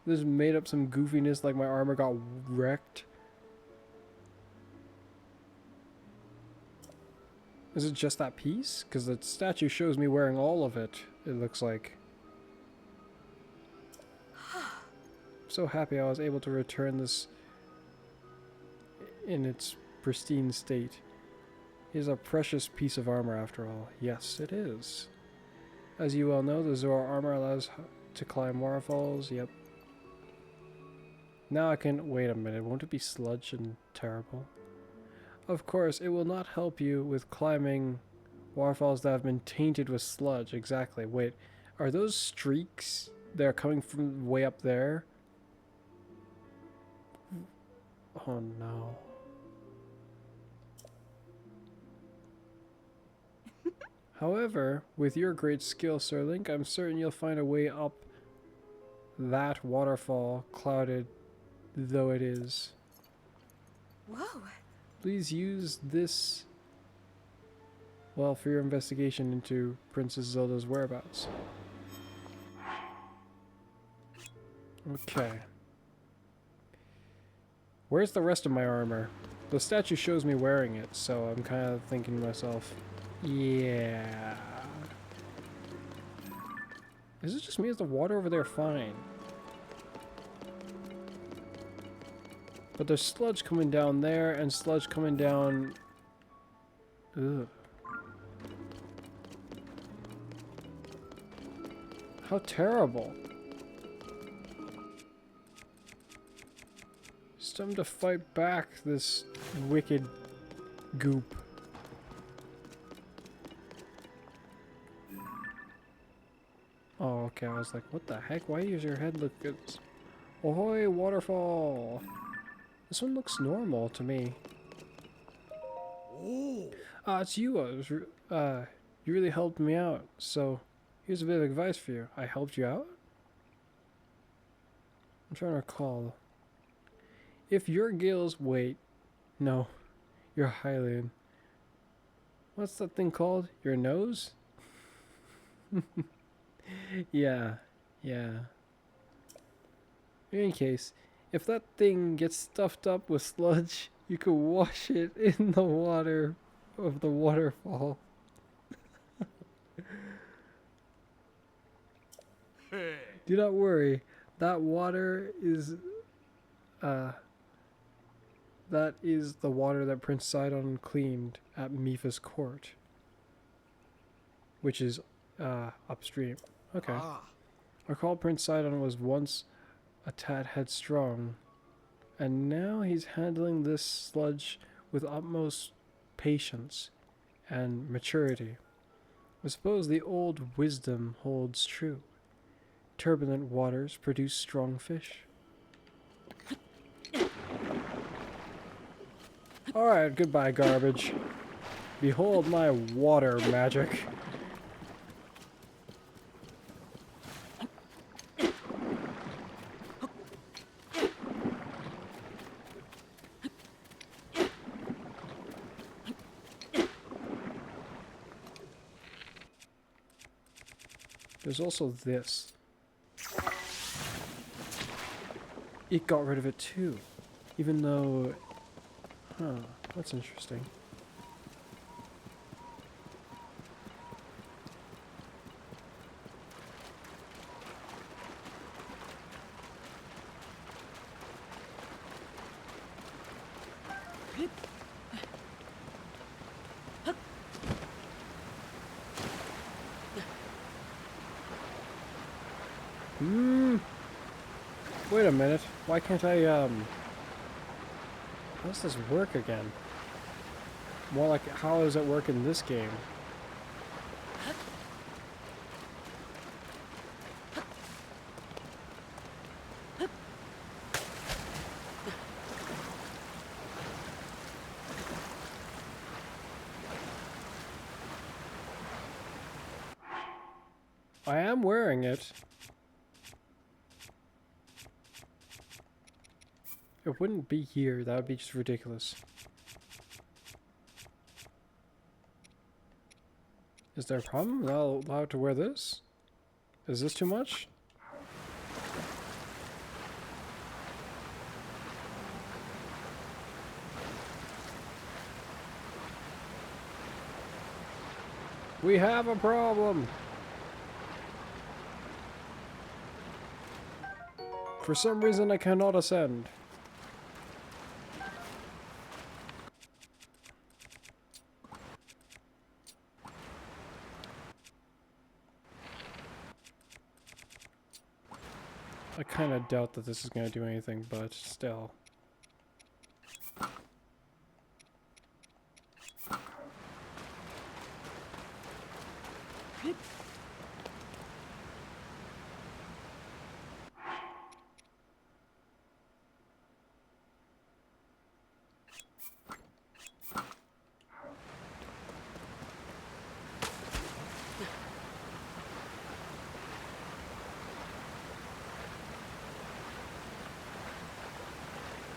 This made up some goofiness like my armor got wrecked. Is it just that piece? Because the statue shows me wearing all of it, it looks like. I'm so happy I was able to return this in its pristine state. It is a precious piece of armor after all. Yes, it is. As you well know, the Zora armor allows to climb waterfalls. Yep. Now I can... Wait a minute, won't it be sludge and terrible? Of course, it will not help you with climbing waterfalls that have been tainted with sludge. Exactly. Wait, are those streaks that are coming from way up there? Oh no. However, with your great skill, Sir Link, I'm certain you'll find a way up that waterfall, clouded though it is. Whoa. Please use this, well, for your investigation into Princess Zelda's whereabouts. Okay. Where's the rest of my armor? The statue shows me wearing it, so I'm kind of thinking to myself, yeah. Is it just me? Is the water over there fine? But there's sludge coming down there and sludge coming down... Ugh. How terrible. It's time to fight back this wicked goop. Oh, okay, I was like, what the heck? Why does your head look good? Ahoy, waterfall! This one looks normal to me. It's you. You really helped me out. So, here's a bit of advice for you. I helped you out? I'm trying to recall. If your gills... Wait. No. You're Hylian. What's that thing called? Your nose? Yeah. In any case, if that thing gets stuffed up with sludge, you could wash it in the water of the waterfall. Do not worry. That water is... that is the water that Prince Sidon cleaned at Mipha's court. Which is, upstream. Okay. Recall Prince Sidon was once a tad headstrong, and now he's handling this sludge with utmost patience and maturity. I suppose the old wisdom holds true. Turbulent waters produce strong fish. Alright, goodbye, garbage. Behold my water magic. There's also this. It got rid of it too. Even though... Huh, that's interesting. Wait a minute. Why can't I, how does this work again? More like, how does it work in this game? I am wearing it. It wouldn't be here. That would be just ridiculous. Is there a problem? Am I not allowed to wear this? Is this too much? We have a problem! For some reason I cannot ascend. I kind of doubt that this is going to do anything, but still.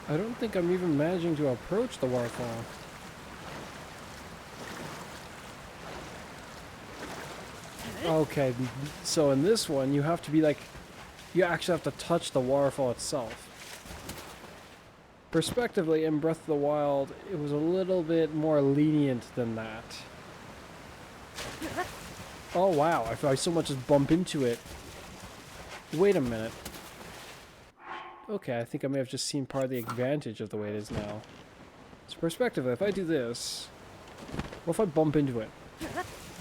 I don't think I'm even managing to approach the waterfall. Okay, so in this one, you have to be like... You actually have to touch the waterfall itself. Respectively, in Breath of the Wild, it was a little bit more lenient than that. Oh wow, if I so much as bump into it... Wait a minute. Okay, I think I may have just seen part of the advantage of the way it is now. So perspectively, if I do this... What if I bump into it?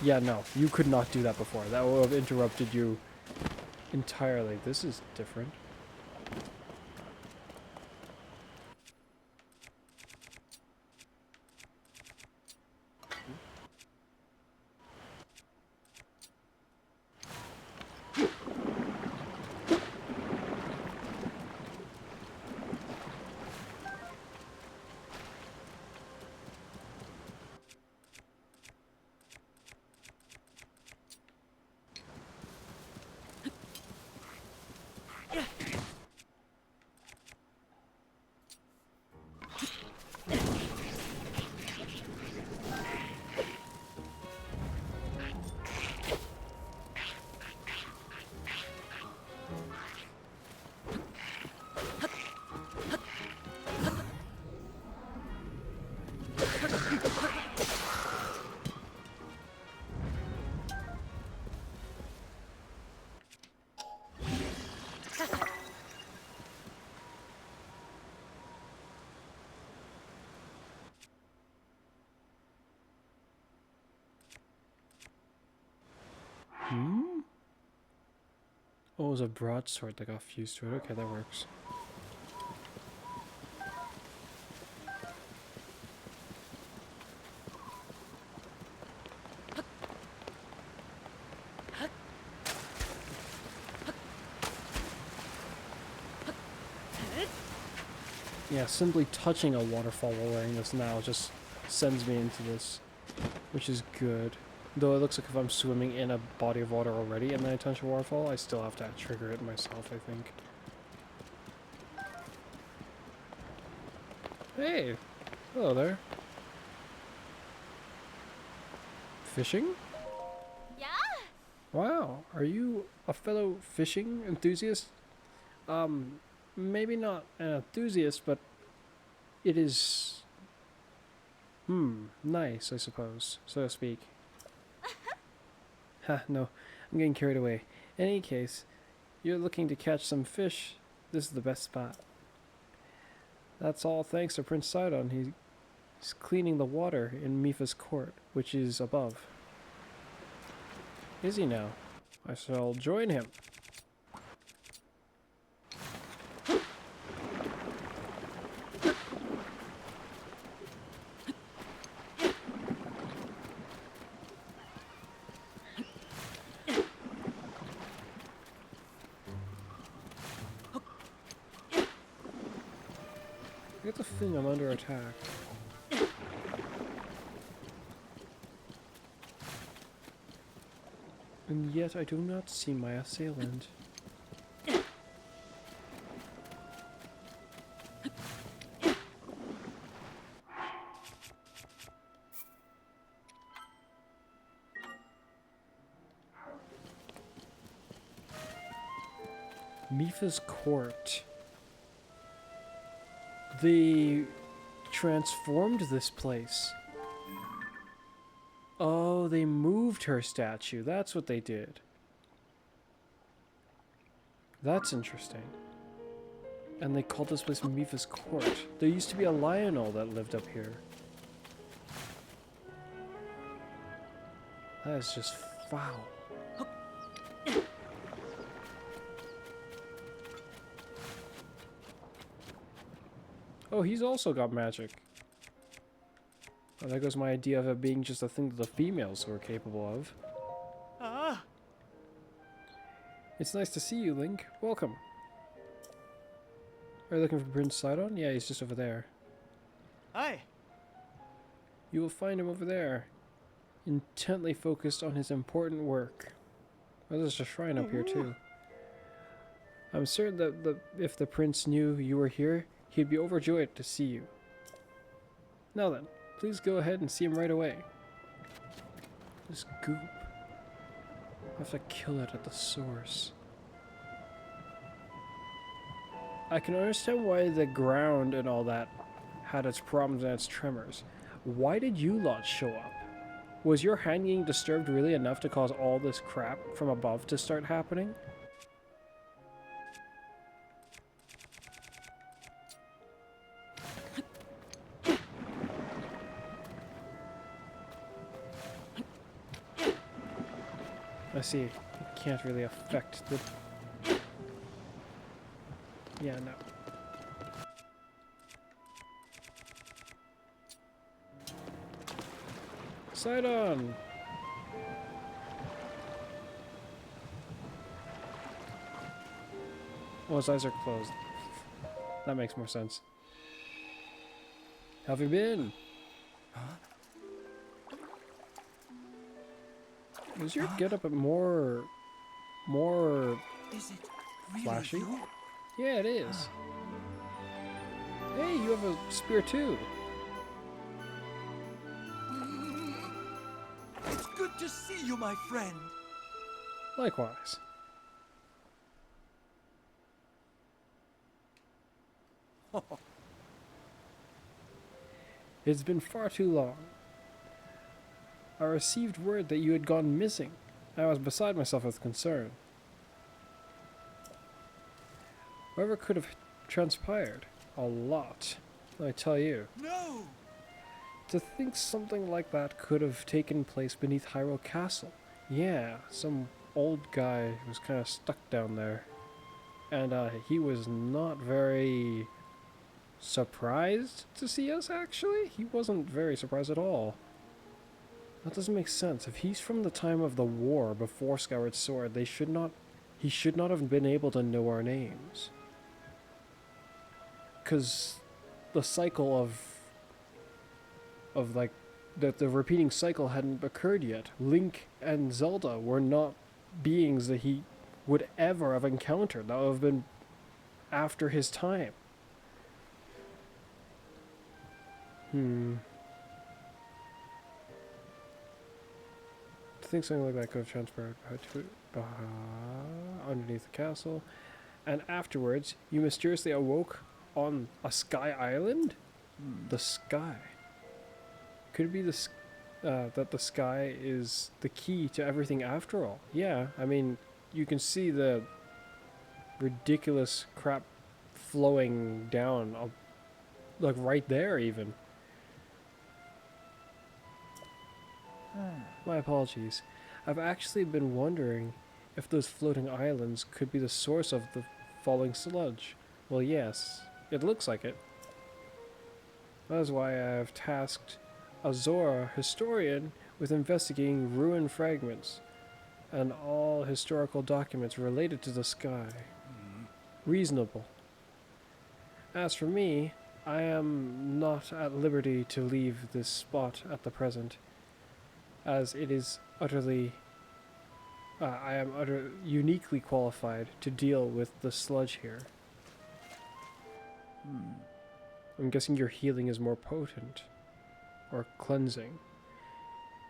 Yeah, no, you could not do that before. That would have interrupted you entirely. This is different. Oh, it was a broadsword that got fused to it. Okay, that works. Yeah, simply touching a waterfall while wearing this now just sends me into this, which is good. Though it looks like if I'm swimming in a body of water already and then I touch a waterfall, I still have to trigger it myself, I think. Hey! Hello there. Fishing? Yeah? Wow, are you a fellow fishing enthusiast? Maybe not an enthusiast, but it is, nice, I suppose, so to speak. Ha, no, I'm getting carried away. In any case, you're looking to catch some fish, this is the best spot. That's all thanks to Prince Sidon. He's cleaning the water in Mifa's court, which is above. Is he now? I shall join him. I get the feeling I'm under attack. And yet I do not see my assailant. Mifa's court. They transformed this place. Oh, they moved her statue. That's what they did. That's interesting. And they called this place Mifa's court. There used to be a Lionel that lived up here. That is just foul. Oh, he's also got magic. Oh, there goes my idea of it being just a thing that the females were capable of. Ah! It's nice to see you, Link. Welcome. Are you looking for Prince Sidon? Yeah, he's just over there. Aye. You will find him over there, intently focused on his important work. Oh, there's a shrine up here too. I'm certain that if the prince knew you were here, he'd be overjoyed to see you. Now then, please go ahead and see him right away. This goop. I have to kill it at the source. I can understand why the ground and all that had its problems and its tremors. Why did you lot show up? Was your hand getting disturbed really enough to cause all this crap from above to start happening? I see. It can't really affect the... Yeah, no. Sidon! Oh, his eyes are closed. That makes more sense. How have you been? Was your getup more Is it really flashy? you? Yeah, it is. Hey, you have a spear too. It's good to see you, my friend. Likewise. It's been far too long. I received word that you had gone missing. I was beside myself with concern. Whatever could have transpired? A lot, I tell you. No! To think something like that could have taken place beneath Hyrule Castle. Yeah, some old guy was kind of stuck down there. And he was not very surprised to see us, actually. He wasn't very surprised at all. That doesn't make sense. If he's from the time of the war before Skyward Sword, he should not have been able to know our names. Because the cycle of like, the repeating cycle hadn't occurred yet. Link and Zelda were not beings that he would ever have encountered. That would have been after his time. To think something like that could have transpired underneath the castle, and afterwards you mysteriously awoke on a sky island? The sky. Could it be that the sky is the key to everything after all? Yeah, I mean, you can see the ridiculous crap flowing down, like right there even. My apologies. I've actually been wondering if those floating islands could be the source of the falling sludge. Well, yes, it looks like it. That is why I have tasked a Zora historian with investigating ruined fragments and all historical documents related to the sky. Reasonable. As for me, I am not at liberty to leave this spot at the present, as it is utterly... I am uniquely qualified to deal with the sludge here. I'm guessing your healing is more potent. Or cleansing.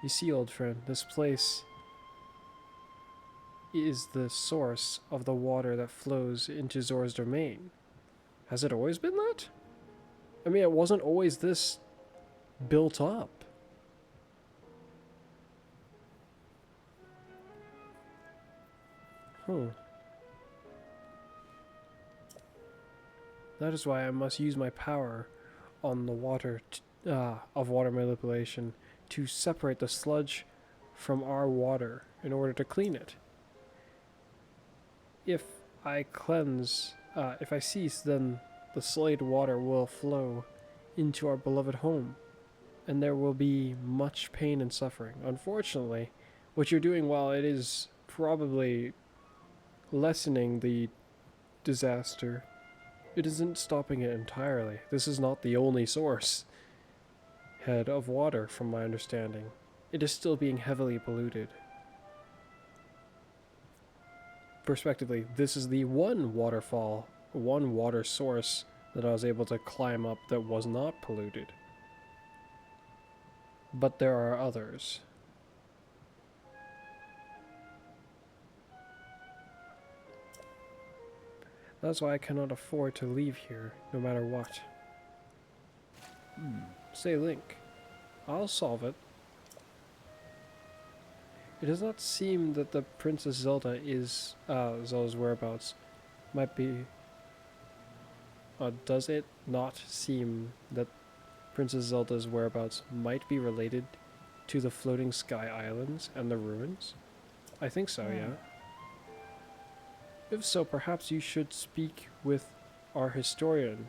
You see, old friend, this place is the source of the water that flows into Zora's domain. Has it always been that? I mean, it wasn't always this built up. That is why I must use my power on the water of water manipulation to separate the sludge from our water in order to clean it. If I cleanse, if I cease, then the sullied water will flow into our beloved home, and there will be much pain and suffering. Unfortunately, what you're doing, while it is probably lessening the disaster, it isn't stopping it entirely. This is not the only source head of water, from my understanding. It is still being heavily polluted. Prospectively, this is the one waterfall, one water source that I was able to climb up that was not polluted. But there are others. That's why I cannot afford to leave here, no matter what. Say, Link, I'll solve it. It does not seem that the Princess Zelda is, Zelda's whereabouts might be... does it not seem that Princess Zelda's whereabouts might be related to the floating sky islands and the ruins? I think so, yeah. If so, perhaps you should speak with our historian.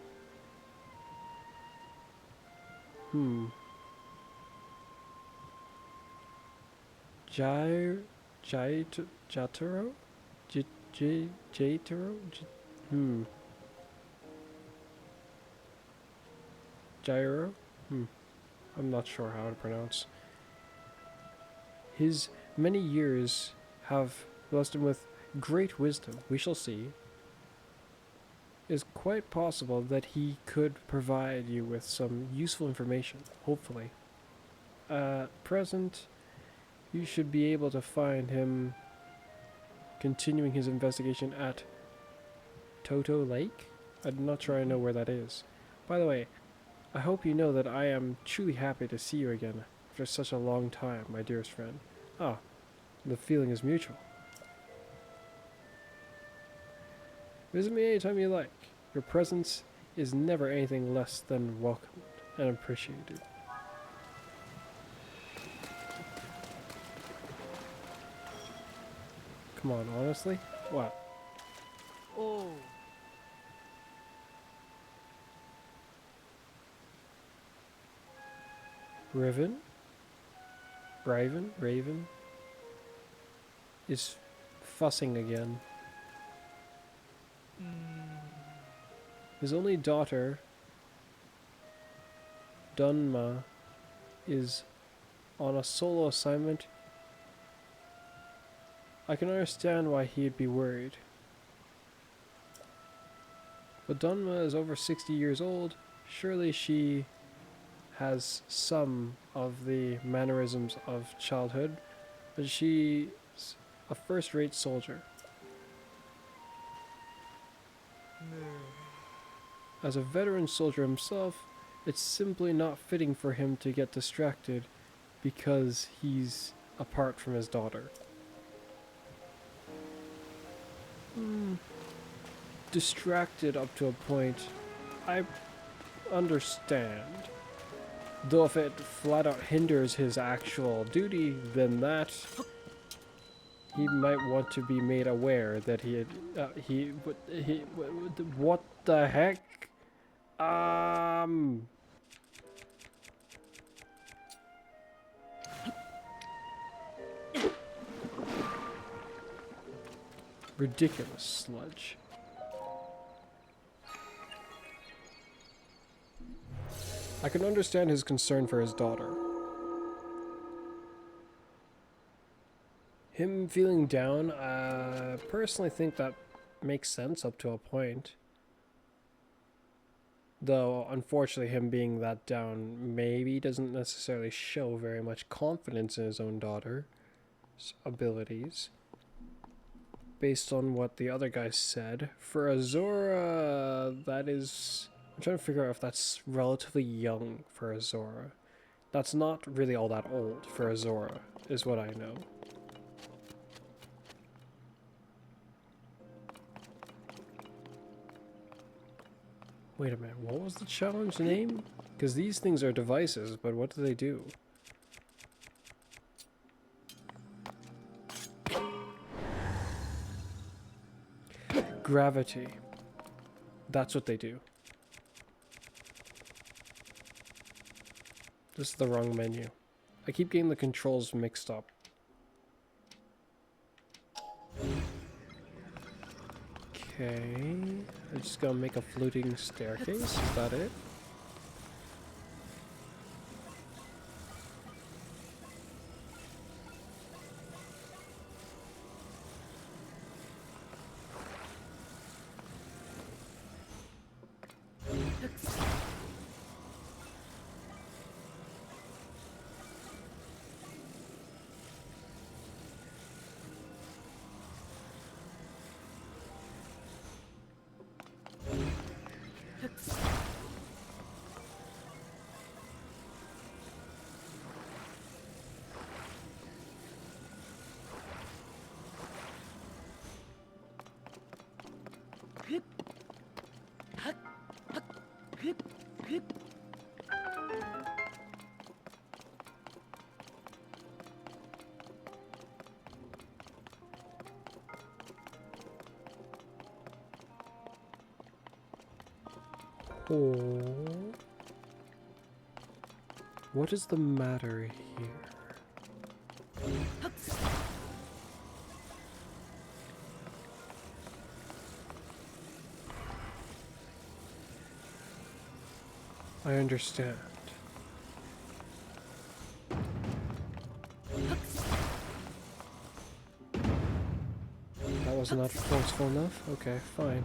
Jataro? Jataro? Gyro? I'm not sure how to pronounce. His many years have blessed him with great wisdom, we shall see. It is quite possible that he could provide you with some useful information, hopefully. At present, you should be able to find him continuing his investigation at Toto Lake? I'm not sure I know where that is. By the way, I hope you know that I am truly happy to see you again after such a long time, my dearest friend. Ah, the feeling is mutual. Visit me anytime you like. Your presence is never anything less than welcomed and appreciated. Come on, honestly? What? Oh. Raven is fussing again. His only daughter, Dunma, is on a solo assignment. I can understand why he'd be worried. But Dunma is over 60 years old. Surely she has some of the mannerisms of childhood, but she's a first-rate soldier. As a veteran soldier himself, it's simply not fitting for him to get distracted because he's apart from his daughter. Distracted up to a point, I understand. Though if it flat out hinders his actual duty, then that he might want to be made aware that what the heck? Ridiculous sludge. I can understand his concern for his daughter. Him feeling down, I personally think that makes sense up to a point. Though, unfortunately, him being that down maybe doesn't necessarily show very much confidence in his own daughter's abilities. Based on what the other guy said. For Azora, that is... I'm trying to figure out if that's relatively young for Azora. That's not really all that old for Azora, is what I know. Wait a minute, what was the challenge name? Because these things are devices, but what do they do? Gravity. That's what they do. This is the wrong menu. I keep getting the controls mixed up. Okay. I'm just gonna make a floating staircase. Is that it? Oh. What is the matter here? I understand. That was not forceful enough? Okay, fine.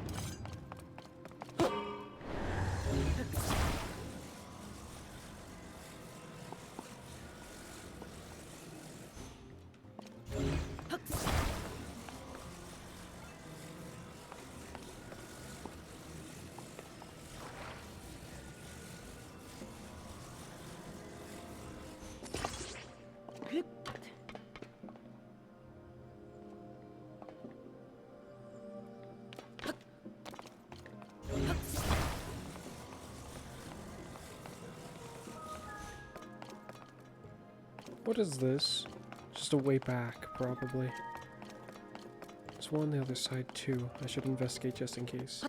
What is this? Just a way back, probably. There's one on the other side too. I should investigate just in case.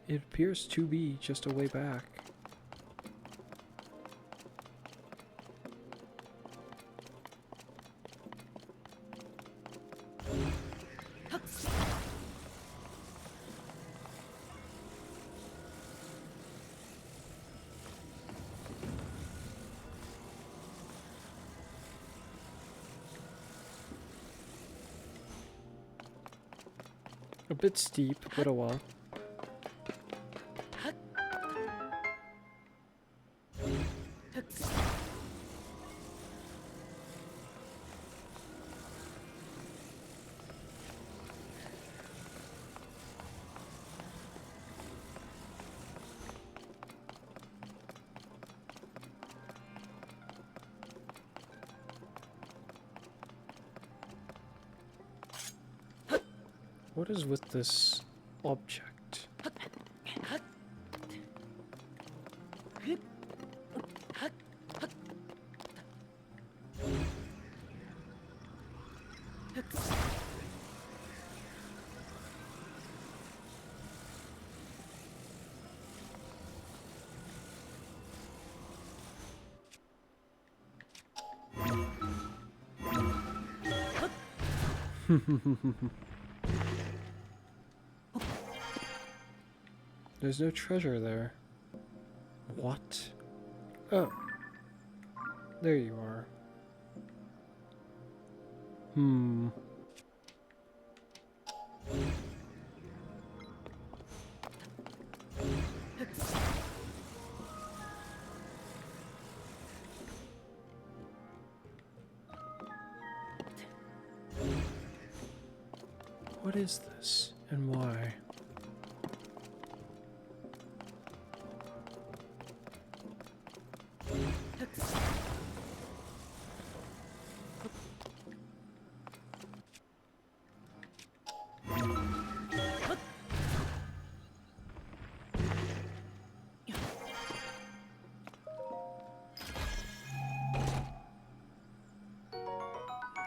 It appears to be just a way back. A bit steep, but oh well. What is with this object? There's no treasure there. What? Oh. There you are. Hmm. What is this, and why?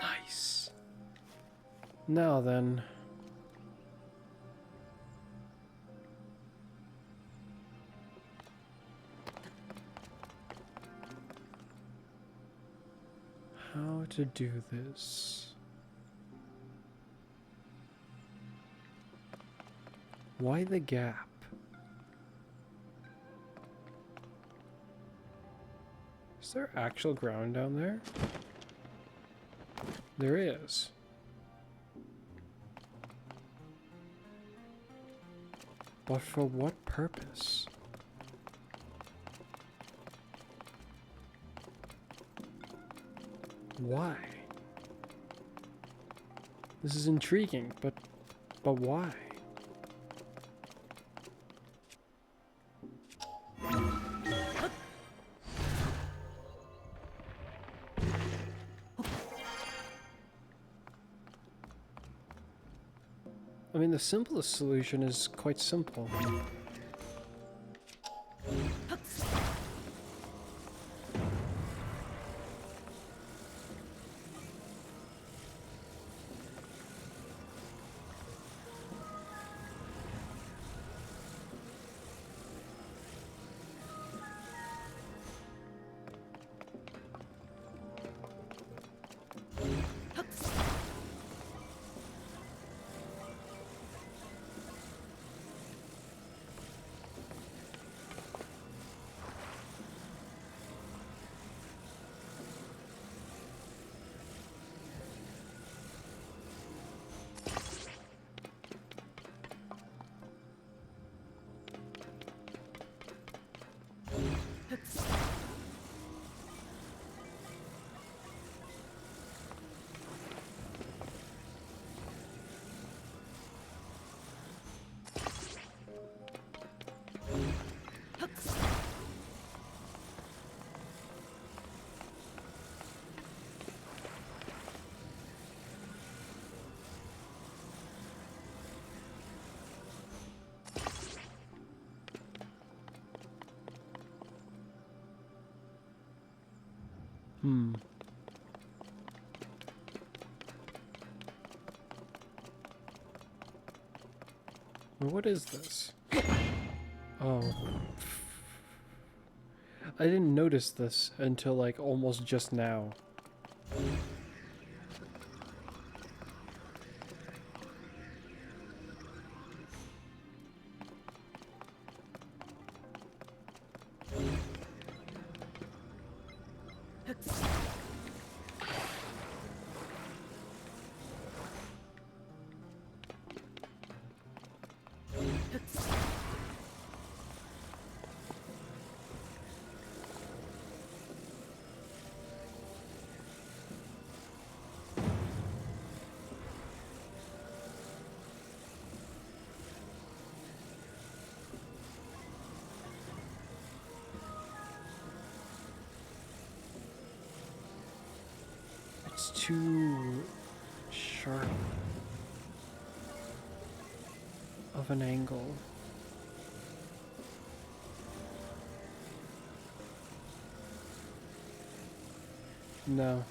Nice. Now then. How to do this? Why the gap? Is there actual ground down there? There is. But for what purpose? Why? This is intriguing, but why? I mean, the simplest solution is quite simple. What is this? Oh. I didn't notice this until like almost just now. It's too sharp. of an angle. No,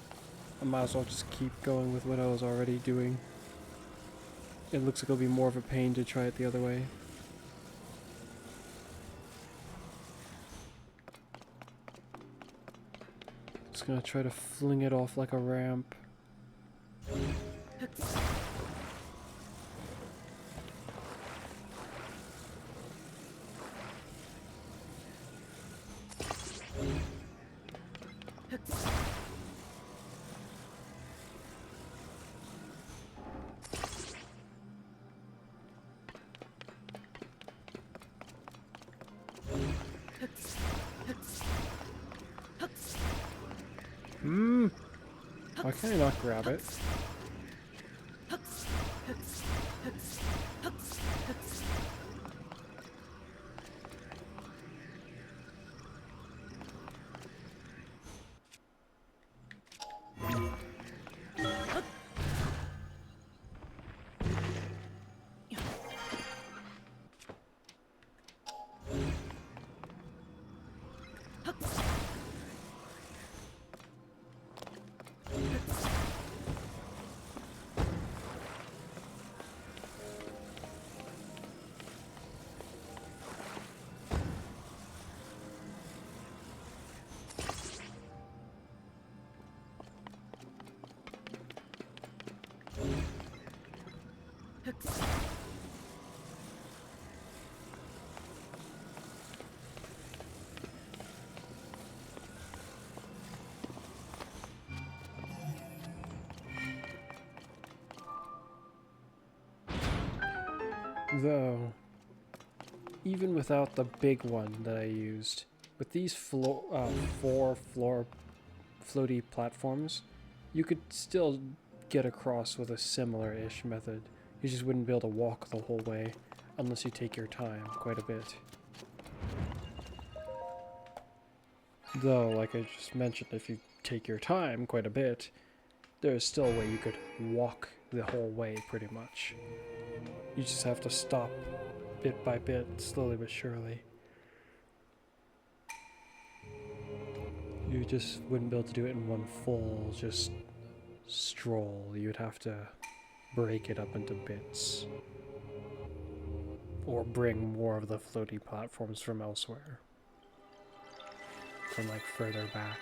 I might as well just keep going with what I was already doing. It looks like it'll be more of a pain to try it the other way. Just gonna try to fling it off like a ramp. Why can't I not grab it? Though, even without the big one that I used, with these 4 floor floaty platforms, you could still get across with a similar-ish method. You just wouldn't be able to walk the whole way unless you take your time quite a bit. Though, like I just mentioned, if you take your time quite a bit, there's still a way you could walk the whole way pretty much. You just have to stop bit by bit, slowly but surely. You just wouldn't be able to do it in one full, just stroll. You would have to break it up into bits. Or bring more of the floaty platforms from elsewhere. From like further back.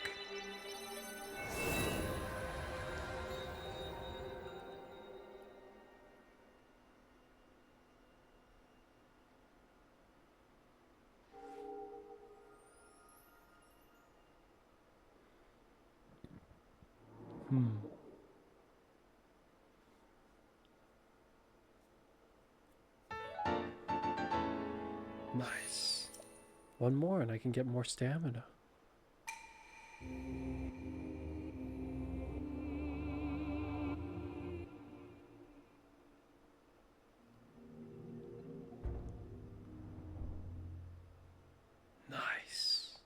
Nice. One more and I can get more stamina. Nice.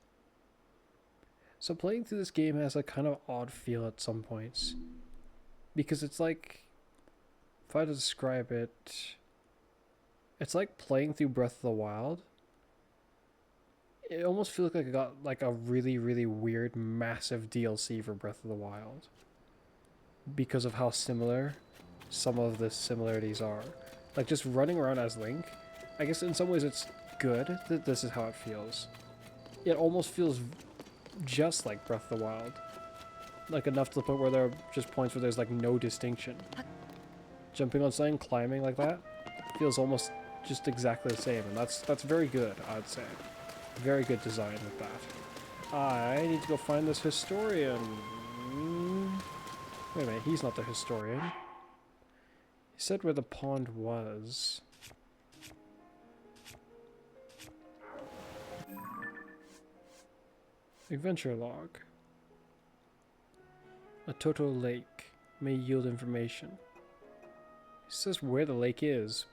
So playing through this game has a kind of odd feel at some points. Because it's like, if I had to describe it, it's like playing through Breath of the Wild. It almost feels like I got like a really, really weird, massive DLC for Breath of the Wild. Because of how similar some of the similarities are. Like just running around as Link, I guess in some ways it's good that this is how it feels. It almost feels just like Breath of the Wild. Like enough to the point where there are just points where there's like no distinction. Jumping on something, climbing like that, feels almost just exactly the same, and that's very good, I'd say. Very good design with that. I need to go find this historian. Wait a minute, he's not the historian. He said where the pond was. Adventure log. A Toto lake may yield information. It says where the lake is.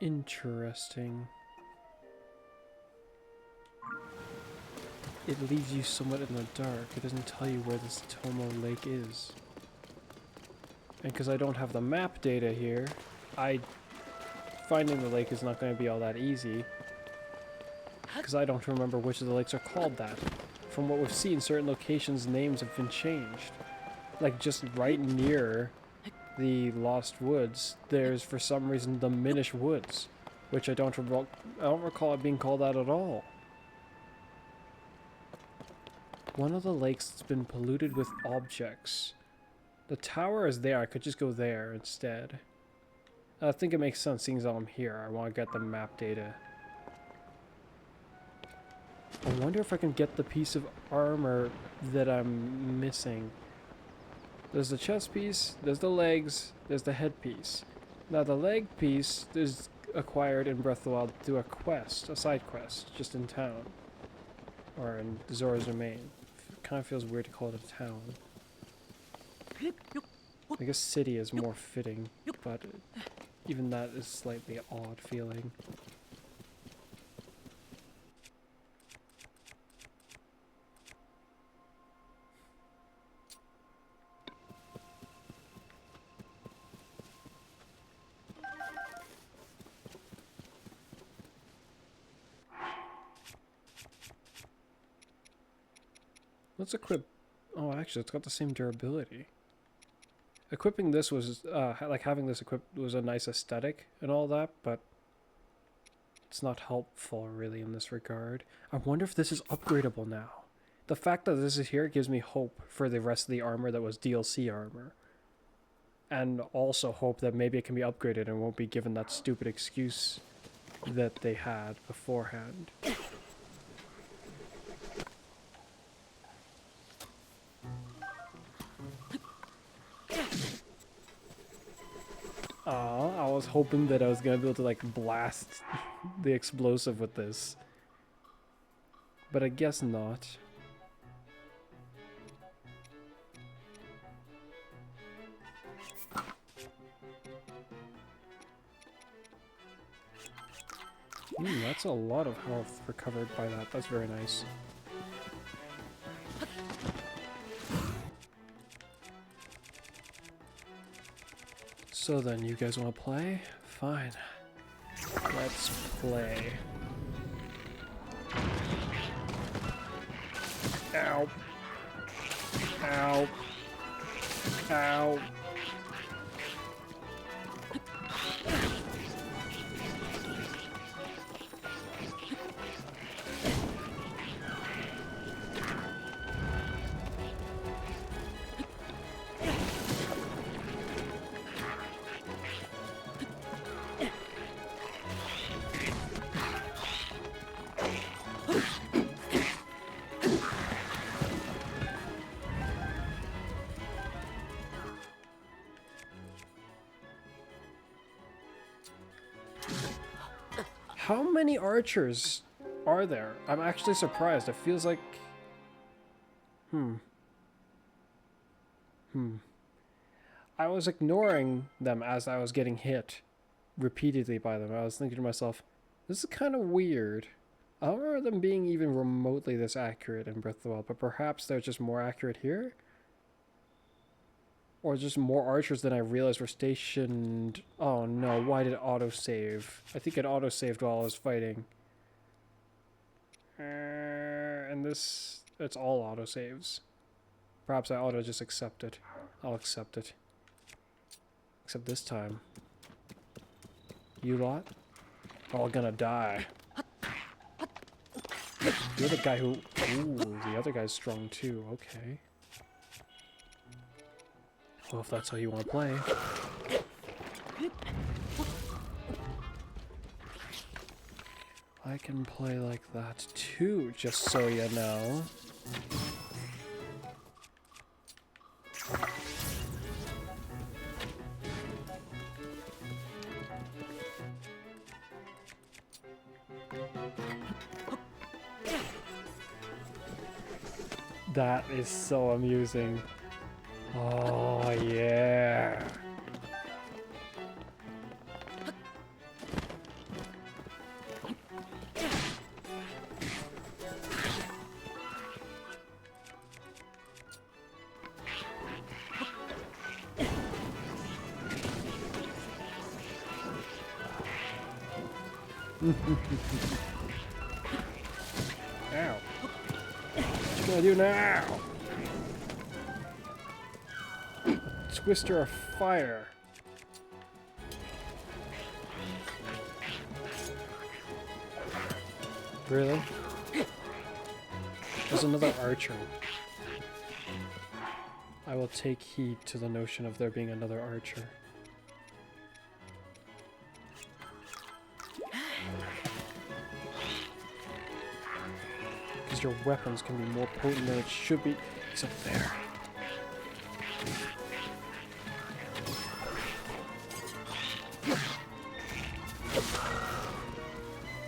Interesting. It leaves you somewhat in the dark. It doesn't tell you where this Tomo Lake is. And because I don't have the map data here, finding the lake is not going to be all that easy. Because I don't remember which of the lakes are called that. From what we've seen, certain locations' names have been changed. Like just right near the Lost Woods, there's for some reason the Minish Woods, which I don't recall it being called that at all. One of the lakes has been polluted with objects. The tower is there. I could just go there instead. I think it makes sense seeing as I'm here. I want to get the map data. I wonder if I can get the piece of armor that I'm missing. There's the chest piece, there's the legs, there's the head piece. Now the leg piece is acquired in Breath of the Wild through a quest, a side quest, just in town. Or in Zora's Domain. It kind of feels weird to call it a town. I guess city is more fitting, but even that is slightly odd feeling. Let's equip... Oh, actually, it's got the same durability. Equipping this was, like having this equipped was a nice aesthetic and all that, but it's not helpful really in this regard. I wonder if this is upgradable now. The fact that this is here gives me hope for the rest of the armor that was DLC armor. And also hope that maybe it can be upgraded and won't be given that stupid excuse that they had beforehand. I was hoping that I was gonna be able to like blast the explosive with this. But I guess not. That's a lot of health recovered by that. That's very nice. So then, you guys want to play? Fine. Let's play. Ow. Ow. Ow. How many archers are there? I'm actually surprised. It feels like... I was ignoring them as I was getting hit repeatedly by them. I was thinking to myself, this is kind of weird. I don't remember them being even remotely this accurate in Breath of the Wild, but perhaps they're just more accurate here? Or just more archers than I realized were stationed... Oh no, why did it autosave? I think it autosaved while I was fighting. And this... It's all autosaves. Perhaps I ought to just accept it. I'll accept it. Except this time. You lot? All gonna die. You're the guy who... Ooh, the other guy's strong too. Okay. Well, if that's how you want to play. I can play like that too, just so you know. That is so amusing. Oh, yeah. Ow. What you gonna do now? A twister of fire. Really? There's another archer. I will take heed to the notion of there being another archer. Because your weapons can be more potent than it should be. It's up there.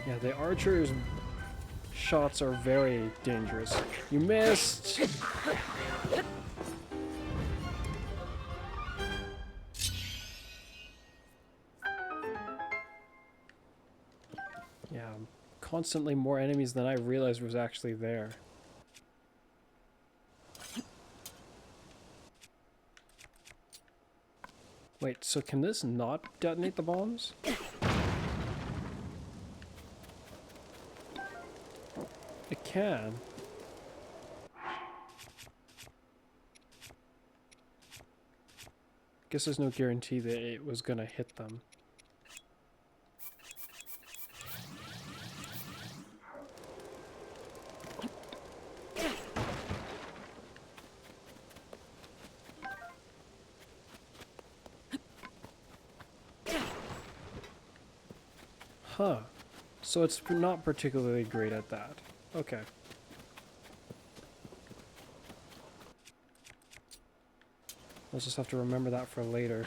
Yeah, the archer's shots are very dangerous. You missed! Yeah, constantly more enemies than I realized was actually there. Wait, so can this not detonate the bombs? It can. Guess there's no guarantee that it was gonna hit them. Huh. So it's not particularly great at that. Okay. We'll just have to remember that for later.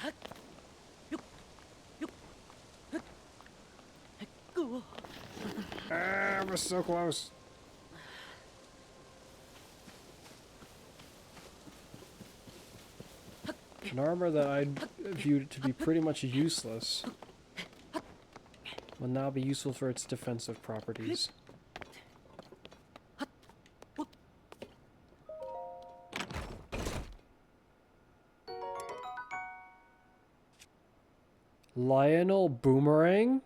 Ah, we're so close. An armor that I viewed to be pretty much useless will now be useful for its defensive properties. Lionel Boomerang?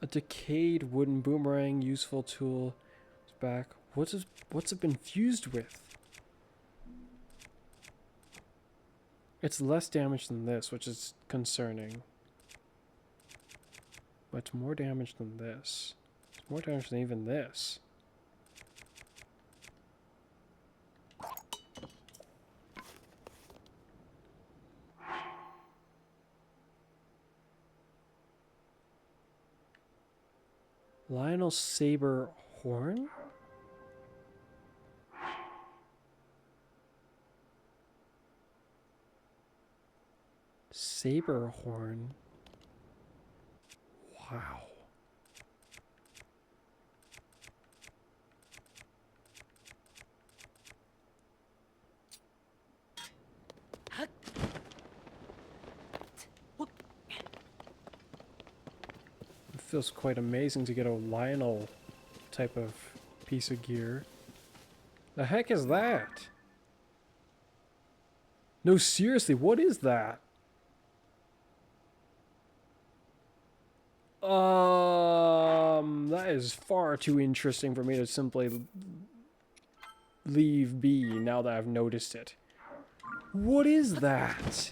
A decayed wooden boomerang, useful tool. It's back. What's it been fused with? It's less damage than this, which is concerning. But it's more damage than this. It's more damage than even this. Lionel Saber Horn? Saber Horn? Wow. It feels quite amazing to get a Lionel type of piece of gear. The heck is that? No, seriously, what is that? That is far too interesting for me to simply leave be now that I've noticed it. What is that?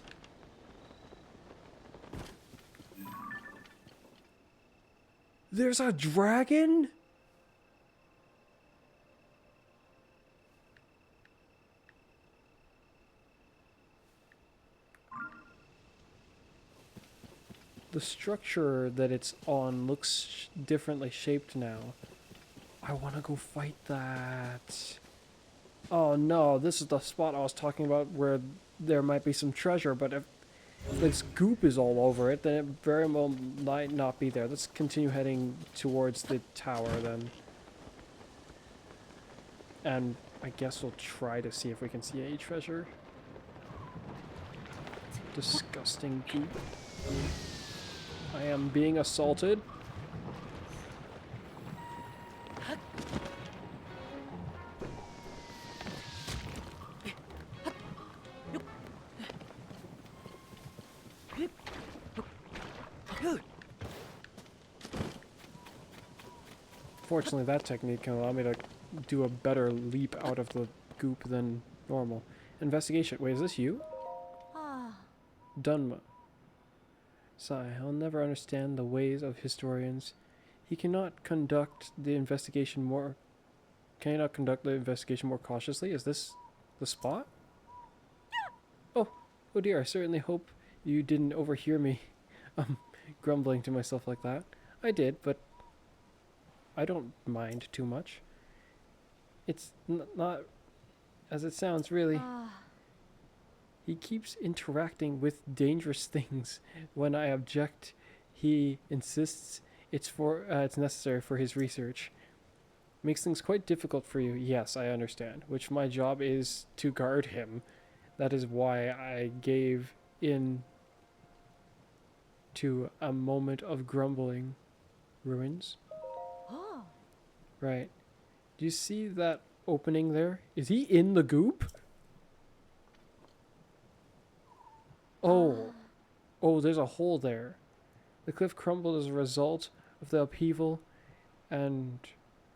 There's a dragon? The structure that it's on looks differently shaped now. I want to go fight that. Oh no, this is the spot I was talking about where there might be some treasure, but if this goop is all over it, then it very well might not be there. Let's continue heading towards the tower then. And I guess we'll try to see if we can see any treasure. Disgusting goop. I am being assaulted. Fortunately, that technique can allow me to do a better leap out of the goop than normal. Investigation. Wait, is this you? Ah. Dunma. Sigh, I'll never understand the ways of historians. He cannot conduct the investigation more... Can he not conduct the investigation more cautiously? Is this the spot? Oh, oh dear, I certainly hope you didn't overhear me grumbling to myself like that. I did, but I don't mind too much. It's not as it sounds, really. He keeps interacting with dangerous things. When I object, he insists it's necessary for his research. Makes things quite difficult for you. Yes, I understand. Which my job is to guard him. That is why I gave in to a moment of grumbling. Ruins? Oh. Right. Do you see that opening there? Is he in the goop? Oh. Oh, there's a hole there. The cliff crumbled as a result of the upheaval and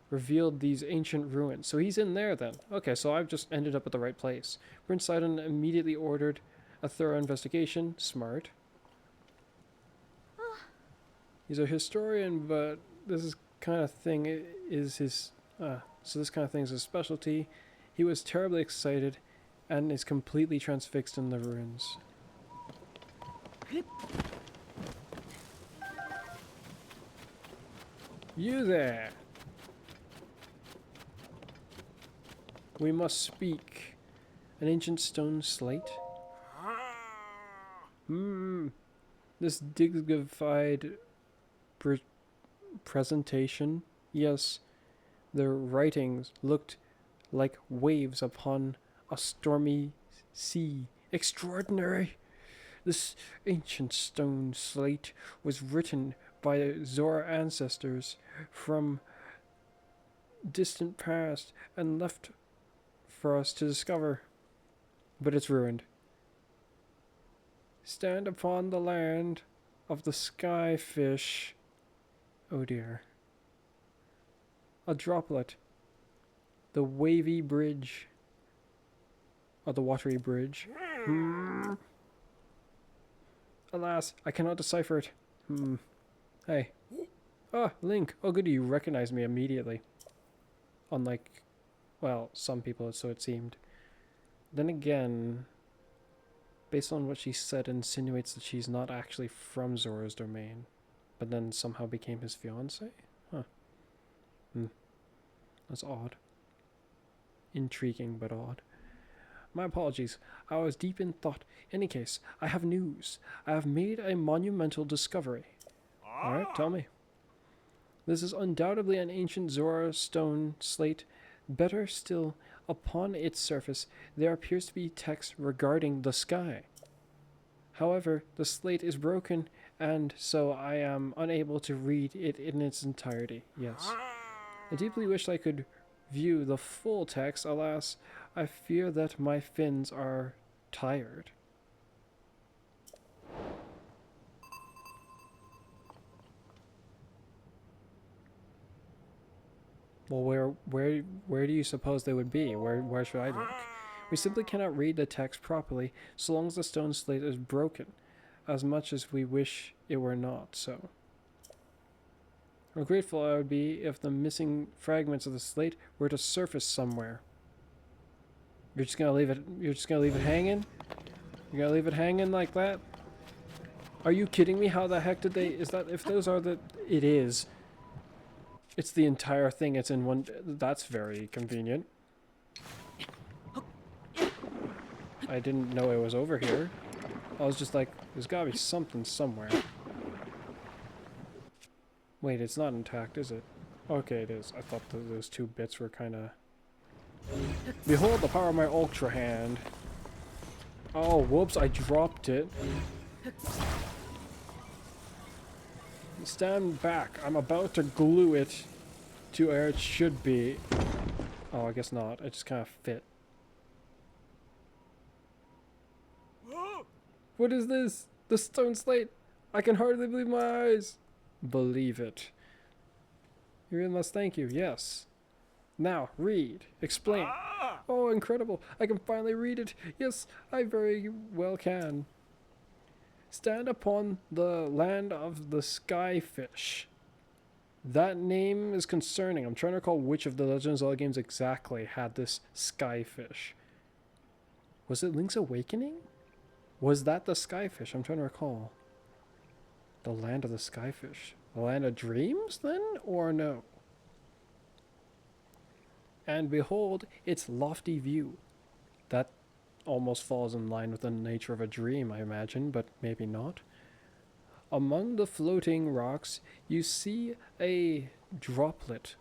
revealed these ancient ruins. So he's in there then. Okay, so I've just ended up at the right place. Prince Sidon immediately ordered a thorough investigation. Smart. He's a historian, but this kind of thing is his... so this kind of thing is his specialty. He was terribly excited and is completely transfixed in the ruins. You there! We must speak. An ancient stone slate? This dignified presentation. Yes, their writings looked like waves upon a stormy sea. Extraordinary! This ancient stone slate was written by Zora ancestors from distant past and left for us to discover. But it's ruined. Stand upon the land of the sky fish. Oh dear. A droplet. The wavy bridge. Or the watery bridge. Alas, I cannot decipher it. Hey. Ah, Link. Oh goody, you recognized me immediately. Unlike, well, some people, so it seemed. Then again, based on what she said, insinuates that she's not actually from Zora's domain, but then somehow became his fiancée? Huh. That's odd. Intriguing, but odd. My apologies. I was deep in thought. In any case, I have news. I have made a monumental discovery. Alright, tell me. This is undoubtedly an ancient Zora stone slate. Better still, upon its surface, there appears to be text regarding the sky. However, the slate is broken, and so I am unable to read it in its entirety. Yes. I deeply wish I could view the full text. Alas, I fear that my fins are tired. Well, where do you suppose they would be? Where should I look? We simply cannot read the text properly so long as the stone slate is broken, as much as we wish it were not so. How grateful I would be if the missing fragments of the slate were to surface somewhere. You're just gonna leave it hanging? You're gonna leave it hanging like that? Are you kidding me? How the heck did they... Is that... If those are the... It is. It's the entire thing. It's in one... That's very convenient. I didn't know it was over here. I was just like, there's gotta be something somewhere. Wait, it's not intact, is it? Okay, it is. I thought those two bits were kind of... Behold the power of my Ultra Hand. Oh, whoops, I dropped it. Stand back. I'm about to glue it to where it should be. Oh, I guess not. It just kind of fit. What is this? The stone slate! I can hardly believe my eyes! Believe it. You must thank you, yes. Now, read. Explain. Oh, incredible. I can finally read it. Yes, I very well can. Stand upon the land of the skyfish. That name is concerning. I'm trying to recall which of the Legend of Zelda games exactly had this skyfish. Was it Link's Awakening? Was that the skyfish? I'm trying to recall. The land of the skyfish. The land of dreams, then? Or no? And behold, its lofty view. That almost falls in line with the nature of a dream, I imagine, but maybe not. Among the floating rocks, you see a droplet.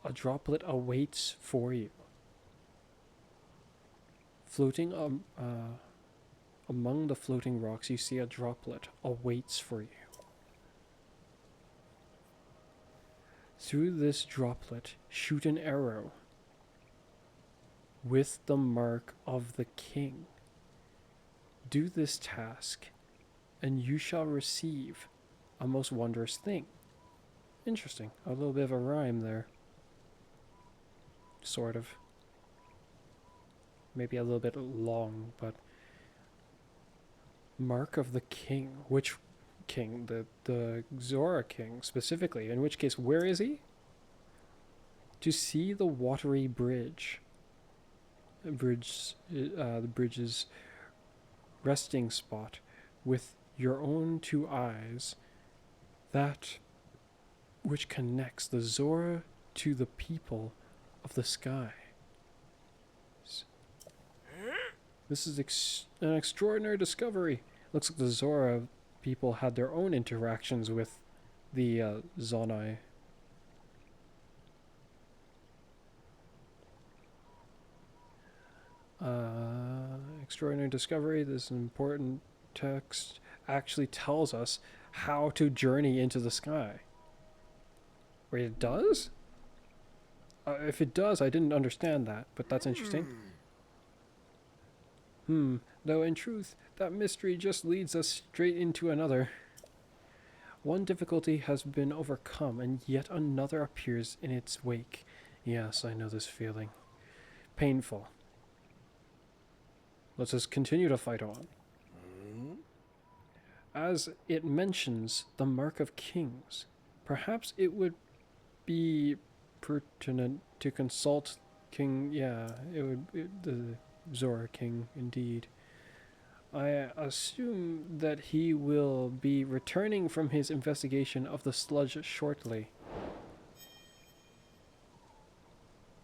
A droplet awaits for you. Floating among the floating rocks, you see a droplet awaits for you. Through this droplet, shoot an arrow with the mark of the king. Do this task, and you shall receive a most wondrous thing. Interesting. A little bit of a rhyme there. Sort of. Maybe a little bit long, but... Mark of the king. Which king? The Zora king, specifically. In which case, where is he? To see the watery bridge. The bridge's resting spot with your own two eyes, that which connects the Zora to the people of the sky. This is an extraordinary discovery. Looks like the Zora people had their own interactions with the Zonai. Extraordinary discovery. This important text actually tells us how to journey into the sky. Wait, it does? If it does, I didn't understand that, but that's interesting. Though in truth, that mystery just leads us straight into another. One difficulty has been overcome, and yet another appears in its wake. Yes, I know this feeling. Painful. Let's just continue to fight on. As it mentions the mark of kings, perhaps it would be pertinent to consult King... Yeah, the Zora King, indeed. I assume that he will be returning from his investigation of the sludge shortly.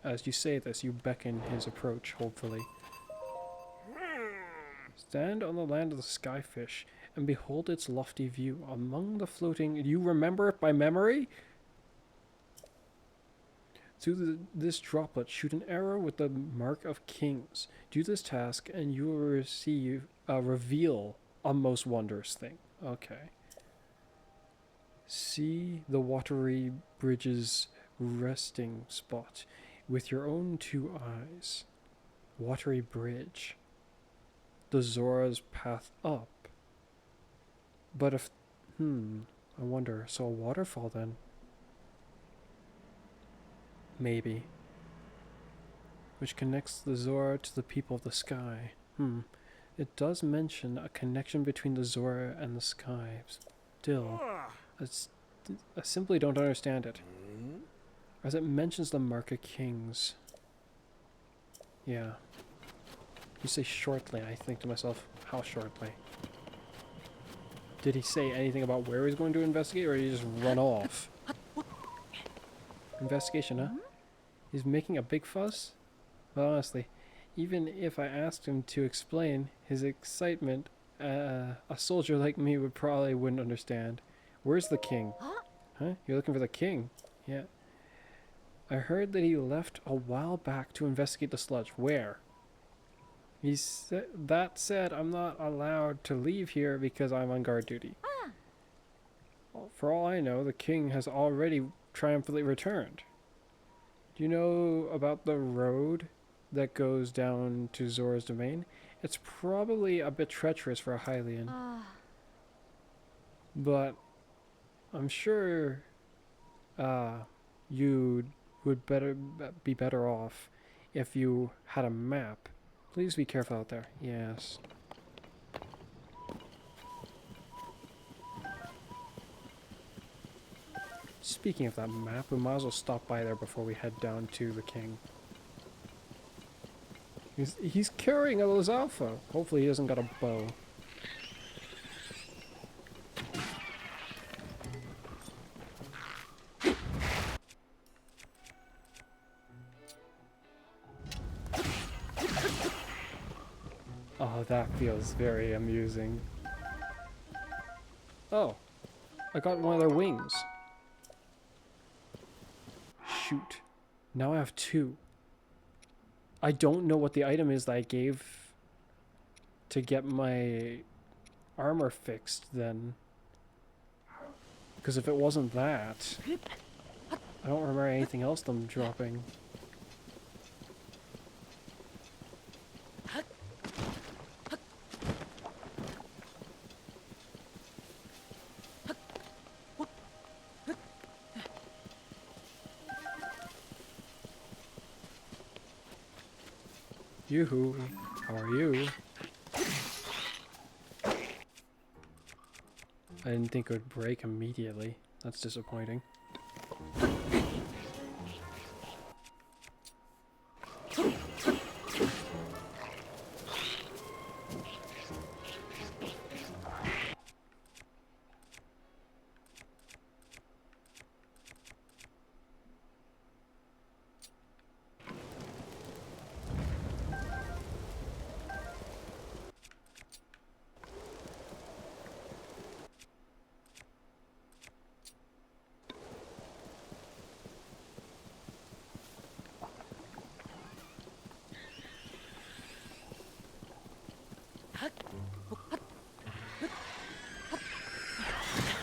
As you say this, you beckon his approach, hopefully. Stand on the land of the skyfish, and behold its lofty view among the floating... You remember it by memory? Through this droplet, shoot an arrow with the mark of kings. Do this task, and you will receive reveal a most wondrous thing. Okay. See the watery bridge's resting spot with your own two eyes. Watery bridge. The Zora's path up. But if... I wonder. So a waterfall then? Maybe. Which connects the Zora to the people of the sky. It does mention a connection between the Zora and the sky. Still, I simply don't understand it. As it mentions the mark of kings. Yeah. You say shortly, I think to myself, how shortly? Did he say anything about where he's going to investigate, or did he just run off? Investigation, huh? He's making a big fuss? But honestly, even if I asked him to explain his excitement, a soldier like me wouldn't understand. Where's the king? Huh? You're looking for the king? Yeah. I heard that he left a while back to investigate the sludge. Where? That said, I'm not allowed to leave here because I'm on guard duty. Well, for all I know, the king has already triumphantly returned. Do you know about the road that goes down to Zora's domain? It's probably a bit treacherous for a Hylian, Ah. but I'm sure you would be better off if you had a map. Please be careful out there. Yes. Speaking of that map, we might as well stop by there before we head down to the king. He's carrying a Alpha. Hopefully he doesn't got a bow. Oh, that feels very amusing. Oh, I got one of their wings. Shoot. Now I have two. I don't know what the item is that I gave to get my armor fixed then. Because if it wasn't that, I don't remember anything else them dropping. Yoo-hoo, how are you? I didn't think it would break immediately. That's disappointing.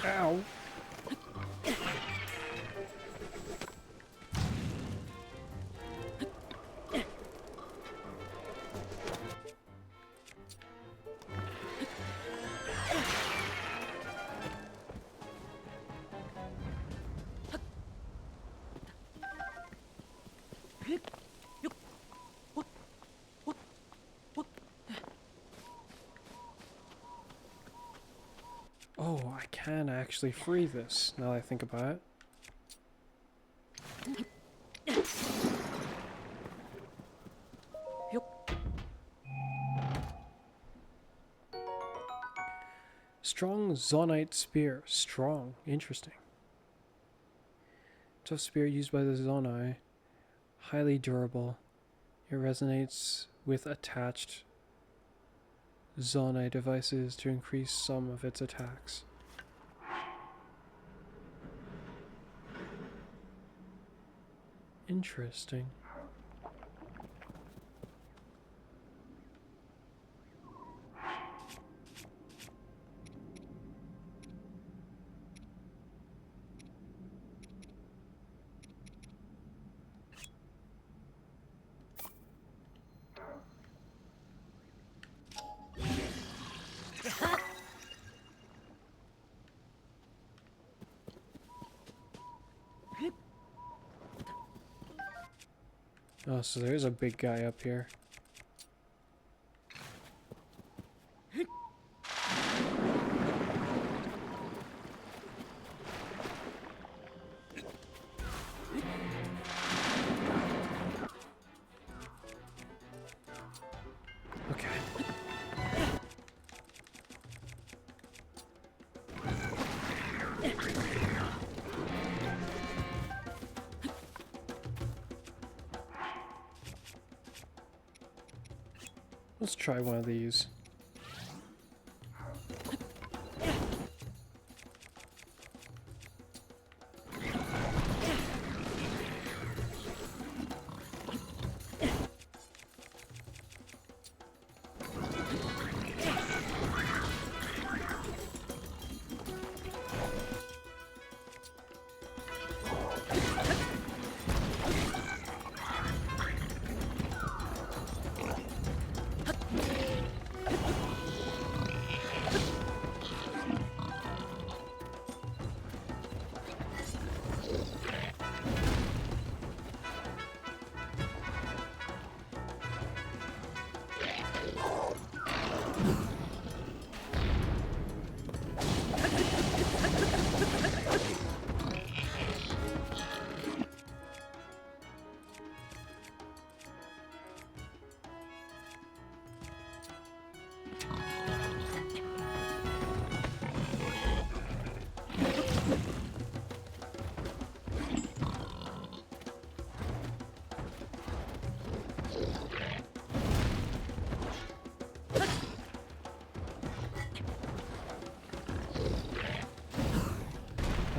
Ow! Oh, I can actually free this, now that I think about it. Strong Zonite Spear. Strong. Interesting. Tough spear used by the Zonai. Highly durable. It resonates with attached Zonai devices to increase some of its attacks. Interesting. Oh, so there's a big guy up here. Okay. Let's try one of these.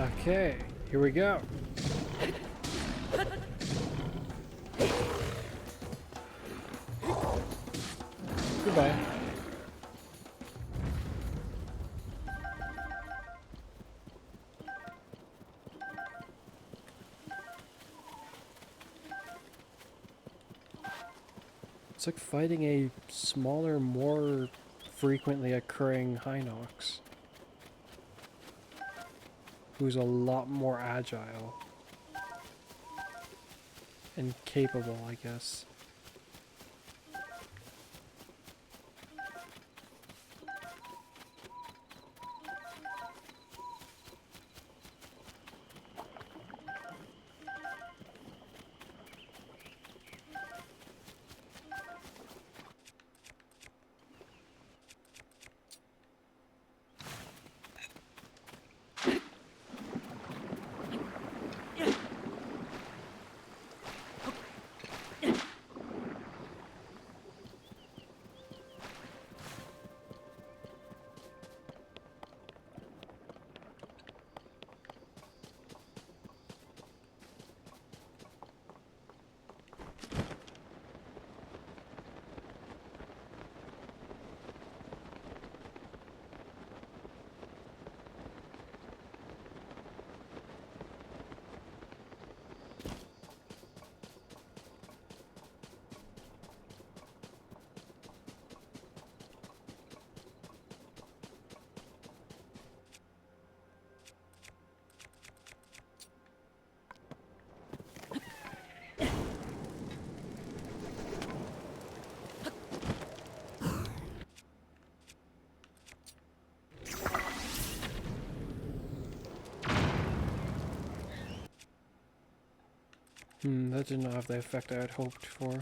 Okay, here we go. Goodbye. It's like fighting a smaller, more frequently occurring Hinox, who's a lot more agile and capable, I guess. That did not have the effect I had hoped for.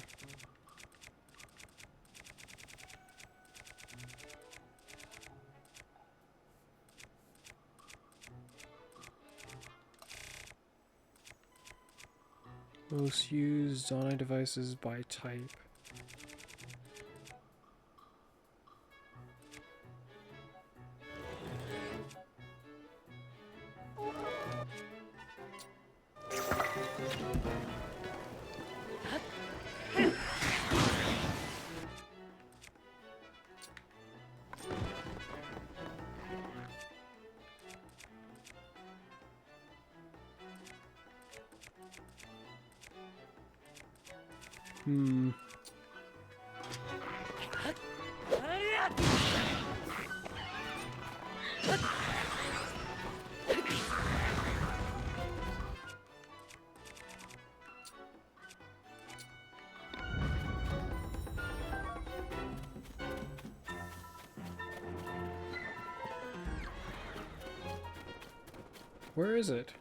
Most used online devices by type. Where is it?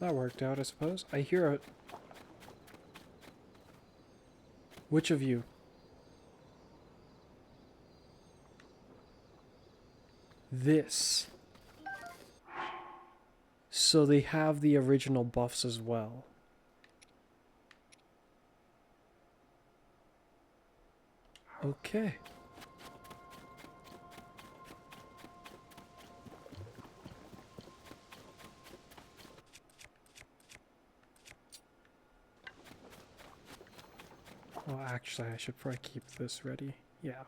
That worked out, I suppose. I hear it. Which of you? This. So they have the original buffs as well. Okay. Oh, actually, I should probably keep this ready. Yeah.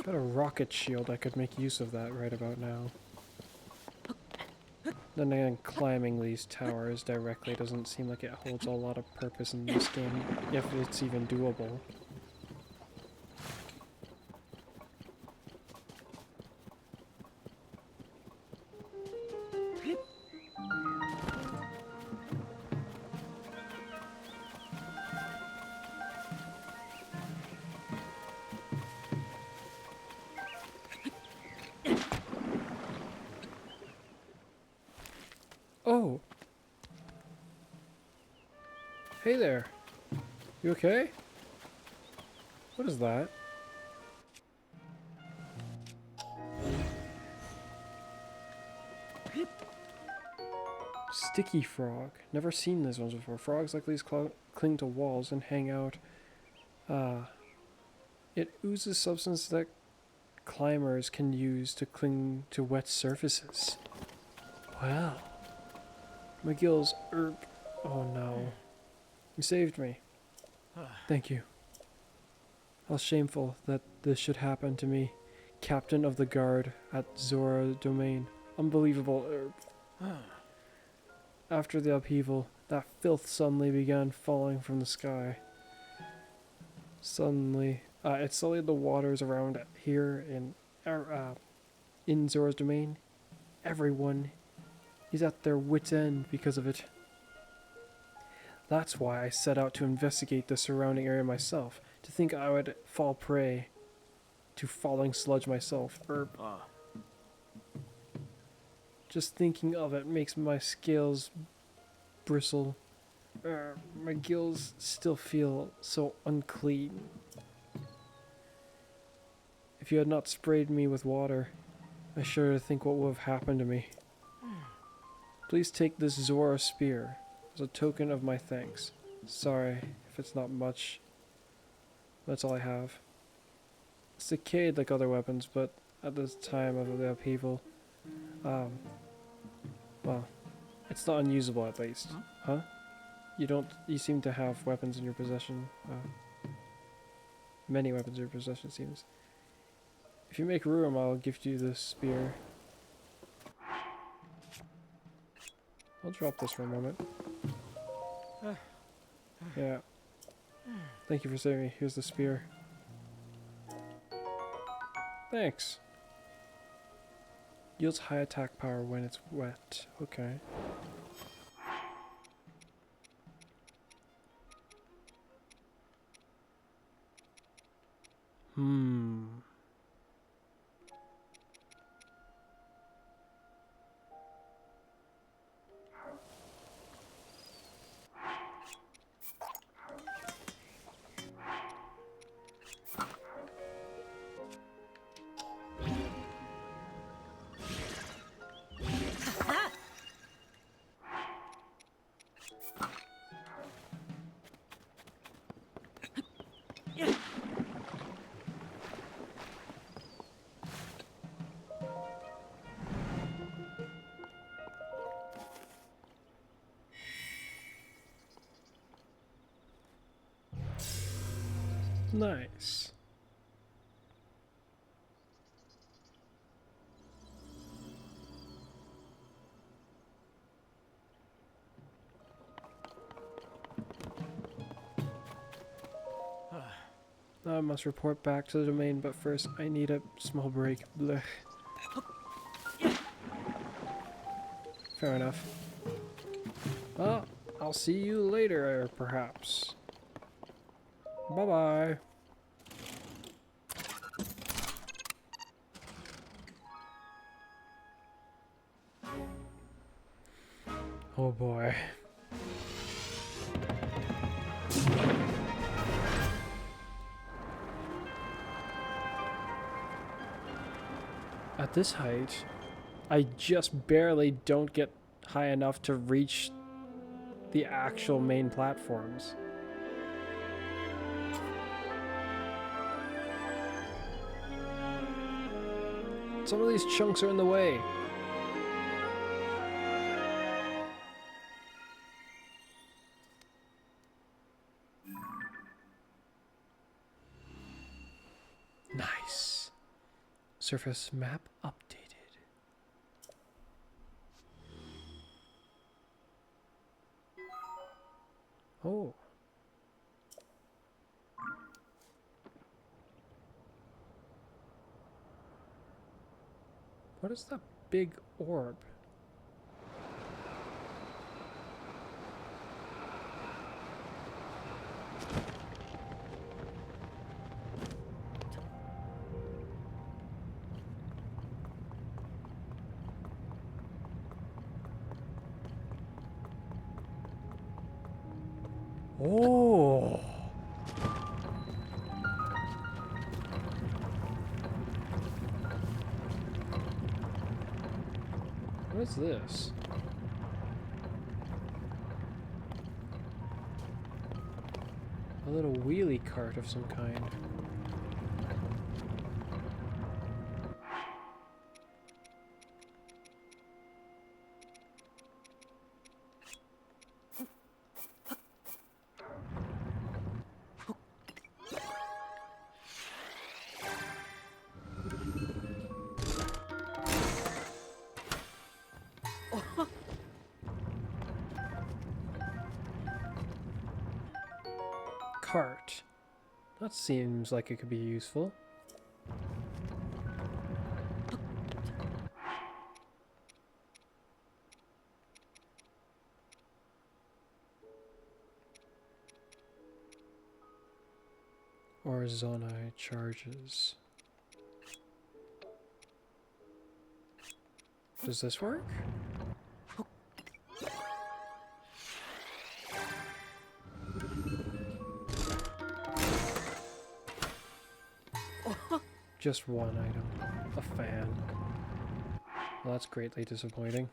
Got a rocket shield. I could make use of that right about now. Then again, climbing these towers directly doesn't seem like it holds a lot of purpose in this game, if it's even doable. Oh! Hey there! You okay? What is that? Sticky frog. Never seen these ones before. Frogs like these cling to walls and hang out. It oozes substance that climbers can use to cling to wet surfaces. Wow. My gills erp. Oh no. You saved me. Thank you. How shameful that this should happen to me, captain of the guard at Zora Domain. Unbelievable erp. After the upheaval, that filth suddenly began falling from the sky. Suddenly, it sullied the waters around here in Zora's Domain. Everyone is at their wit's end because of it. That's why I set out to investigate the surrounding area myself, to think I would fall prey to falling sludge myself. Just thinking of it makes my scales bristle. My gills still feel so unclean. If you had not sprayed me with water, I shudder to think what would have happened to me. Please take this Zora spear as a token of my thanks. Sorry if it's not much. That's all I have. It's decayed like other weapons, but at this time of the upheaval, well, it's not unusable at least. Huh? You seem to have weapons in your possession. Many weapons in your possession, it seems. If you make room, I'll gift you this spear. I'll drop this for a moment. Yeah. Thank you for saving me. Here's the spear. Thanks. Yields high attack power when it's wet. Okay. Nice. I must report back to the domain, but first I need a small break. Blech. Fair enough. Well, I'll see you later, perhaps. Bye-bye. Oh boy. At this height, I just barely don't get high enough to reach the actual main platforms. Some of these chunks are in the way. Nice. Surface map updated. Oh. What is that big orb? Oh. What is this? A little wheelie cart of some kind. Cart. That seems like it could be useful. Horizontal charges. Does this work? Just one item. A fan. Well, that's greatly disappointing.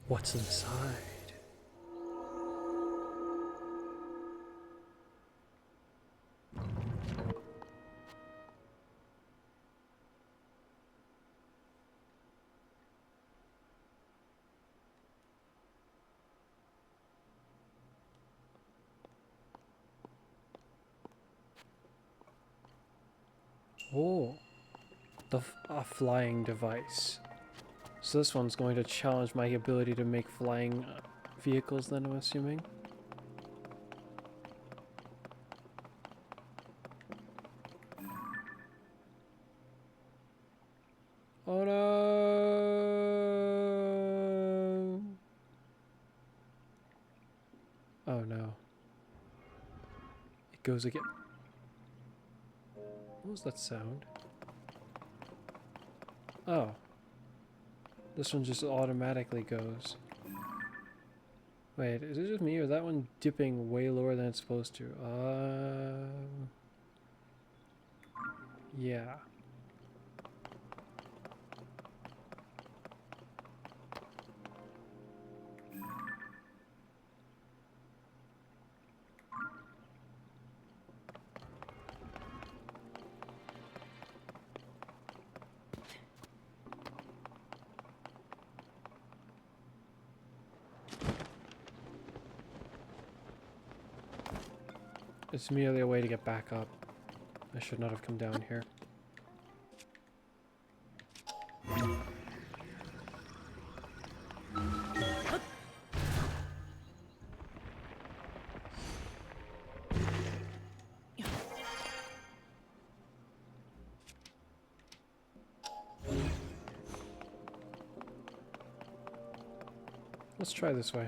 What's inside? Oh, a flying device. So this one's going to challenge my ability to make flying vehicles then, I'm assuming. Oh no! Oh no. It goes again. What was that sound? Oh. This one just automatically goes. Wait, is it just me or is that one dipping way lower than it's supposed to? Yeah. It's merely a way to get back up. I should not have come down here. Let's try this way.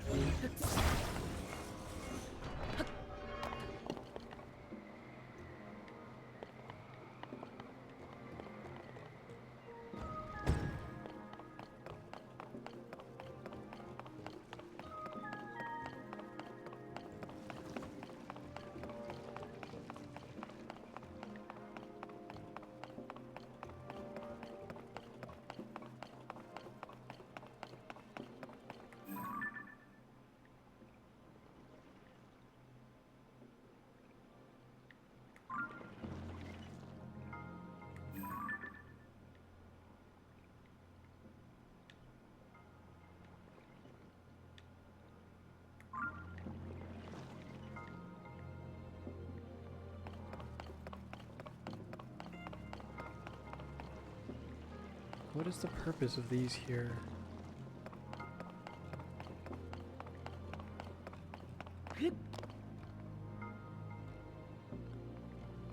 What is the purpose of these here?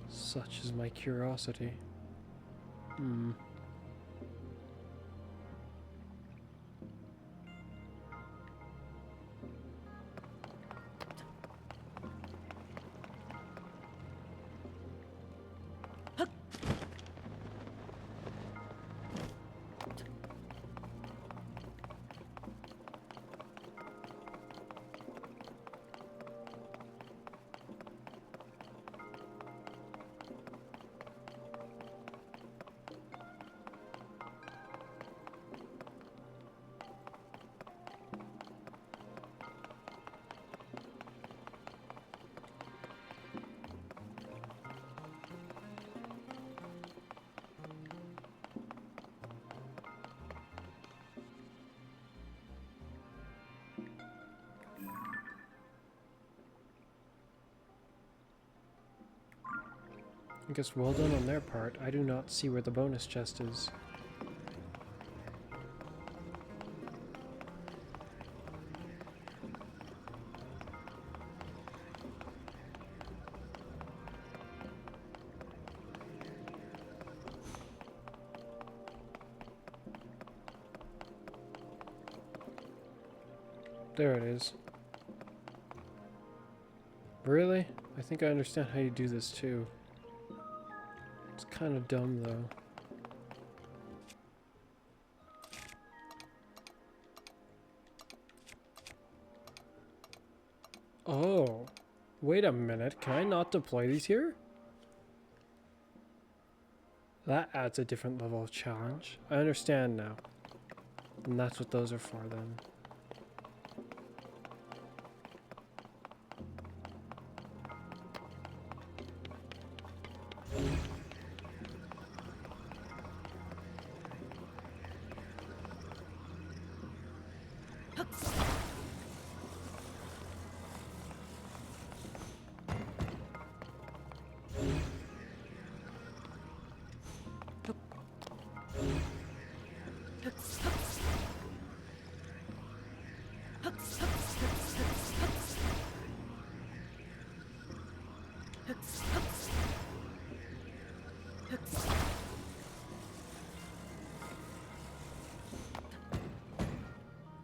Such is my curiosity. I guess well done on their part. I do not see where the bonus chest is. There it is. Really? I think I understand how you do this too. It's kind of dumb though. Oh, wait a minute. Can I not deploy these here? That adds a different level of challenge. I understand now. And that's what those are for then.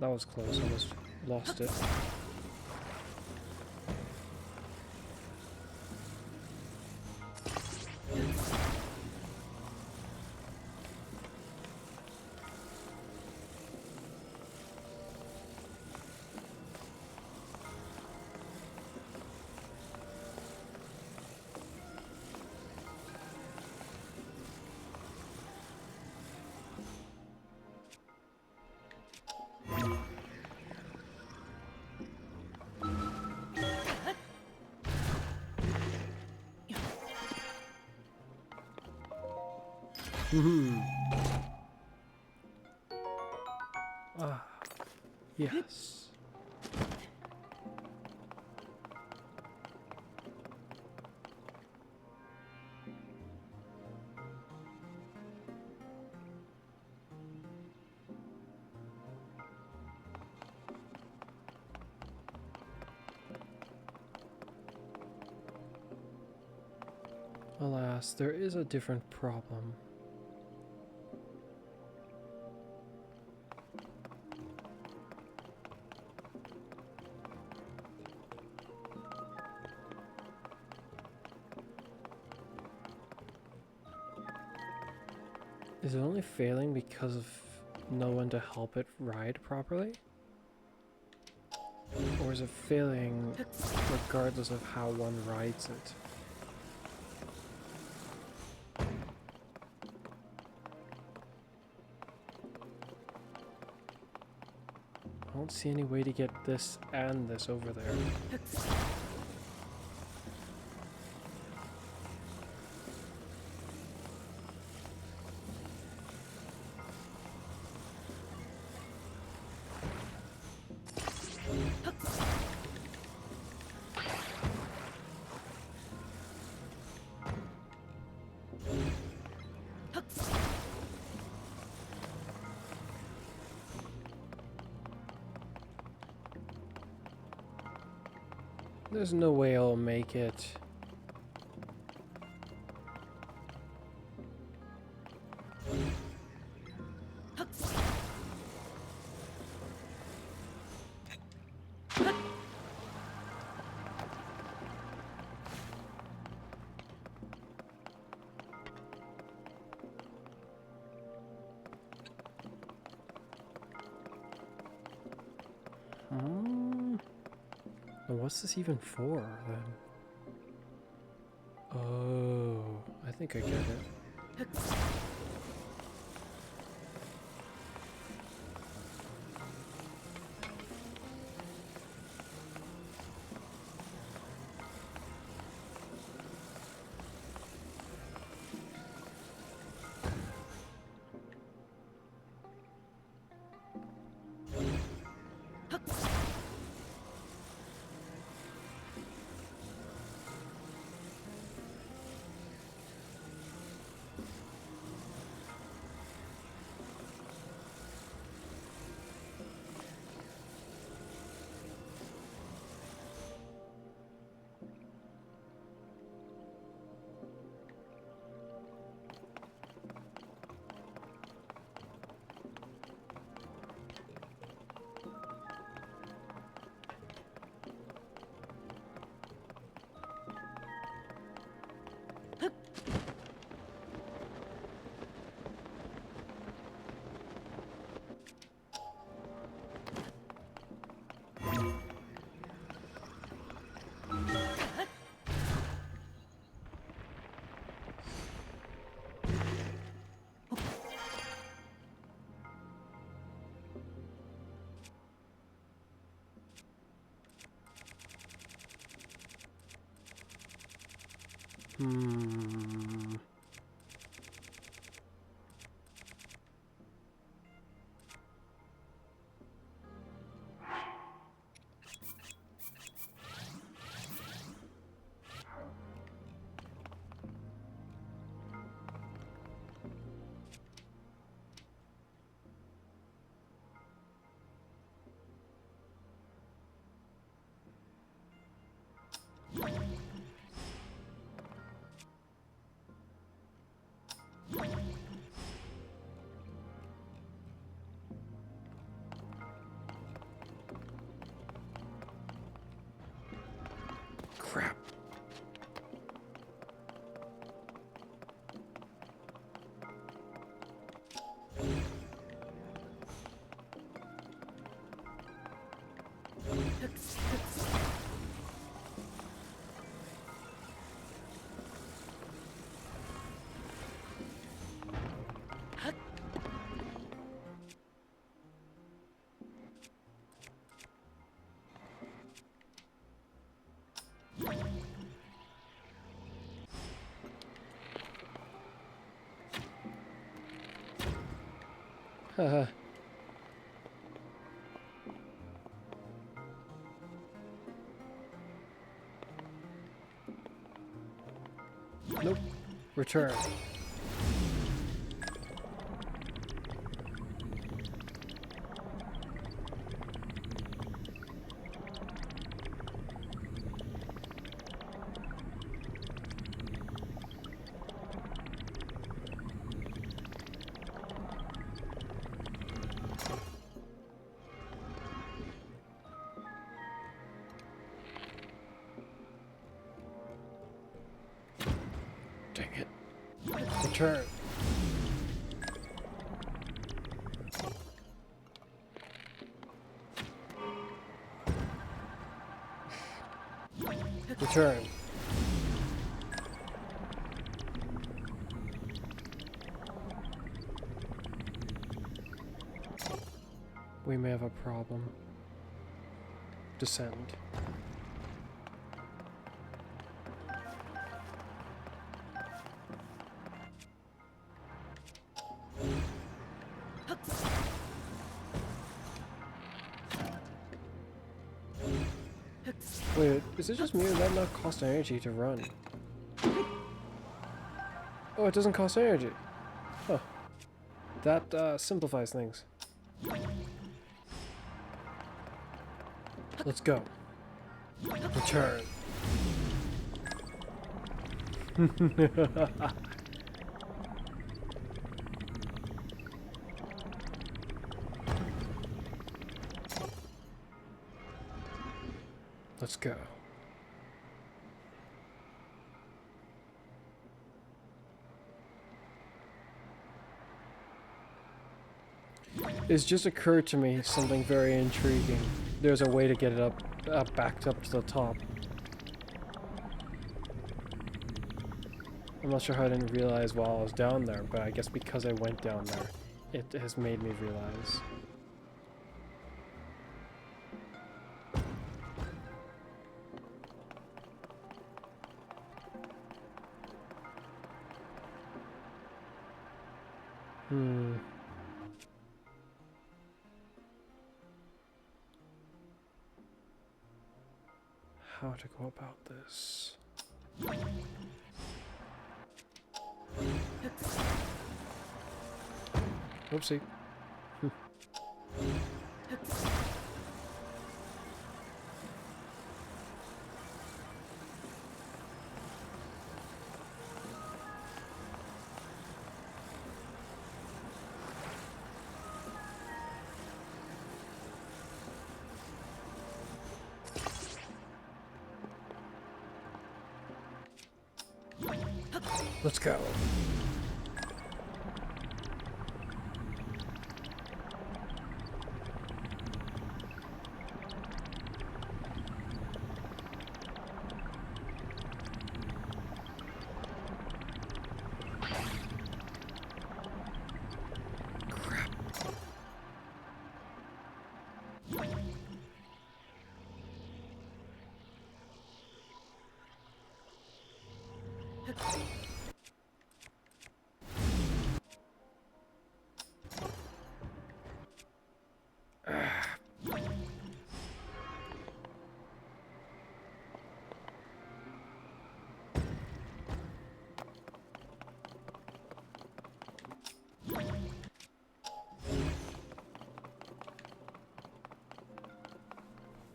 That was close. I almost lost it. Ah, yes. Alas, there is a different problem. Is it only failing because of no one to help it ride properly? Or is it failing regardless of how one rides it? I don't see any way to get this and this over there. There's no way I'll make it. What's this even for, then? Oh, I think I get it. Crap. Haha. Nope. Return. Dang it. Return. Return. We may have a problem. Descend. Wait, is it just me or does that not cost energy to run? Oh, it doesn't cost energy. Huh. That simplifies things. Let's go. Return. Let's go. It's just occurred to me something very intriguing. There's a way to get it up, backed up to the top. I'm not sure how I didn't realize while I was down there, but I guess because I went down there, it has made me realize. How to go about this? Oopsie. Let's go.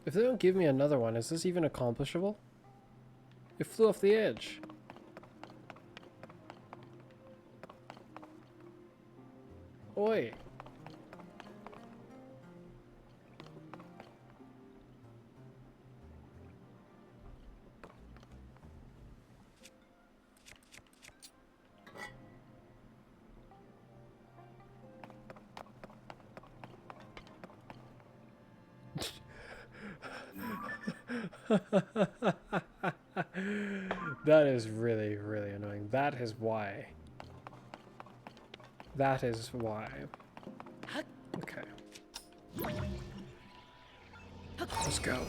If they don't give me another one, is this even accomplishable? It flew off the edge. Oi. That is really, really annoying. That is why. That is why. Okay. Let's go.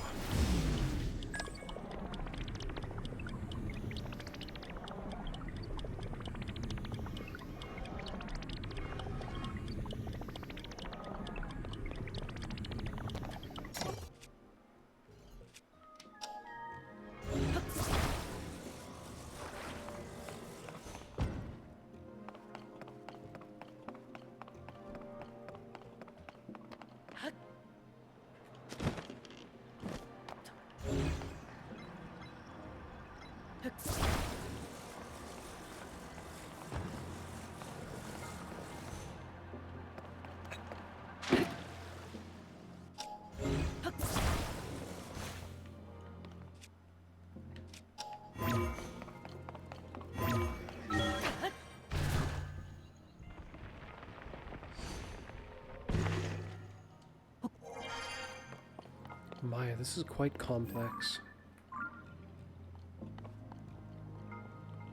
Maya, this is quite complex.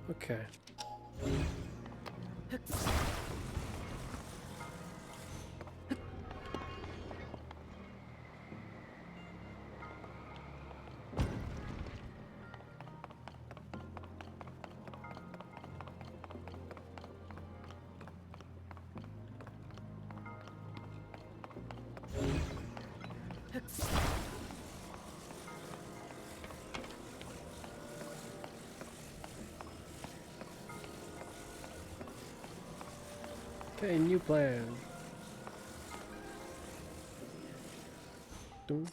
Okay. Okay, new plan. Dun.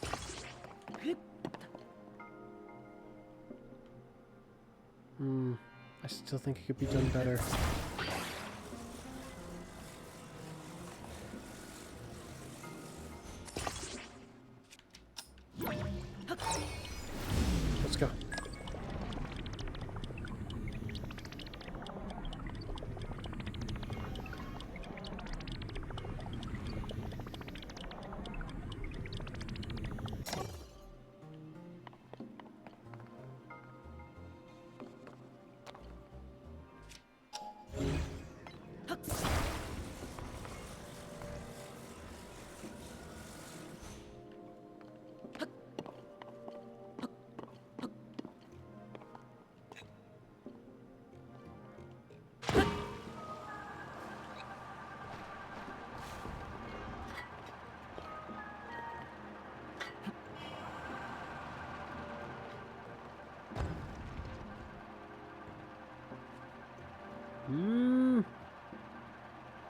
I still think it could be done better. Let's go.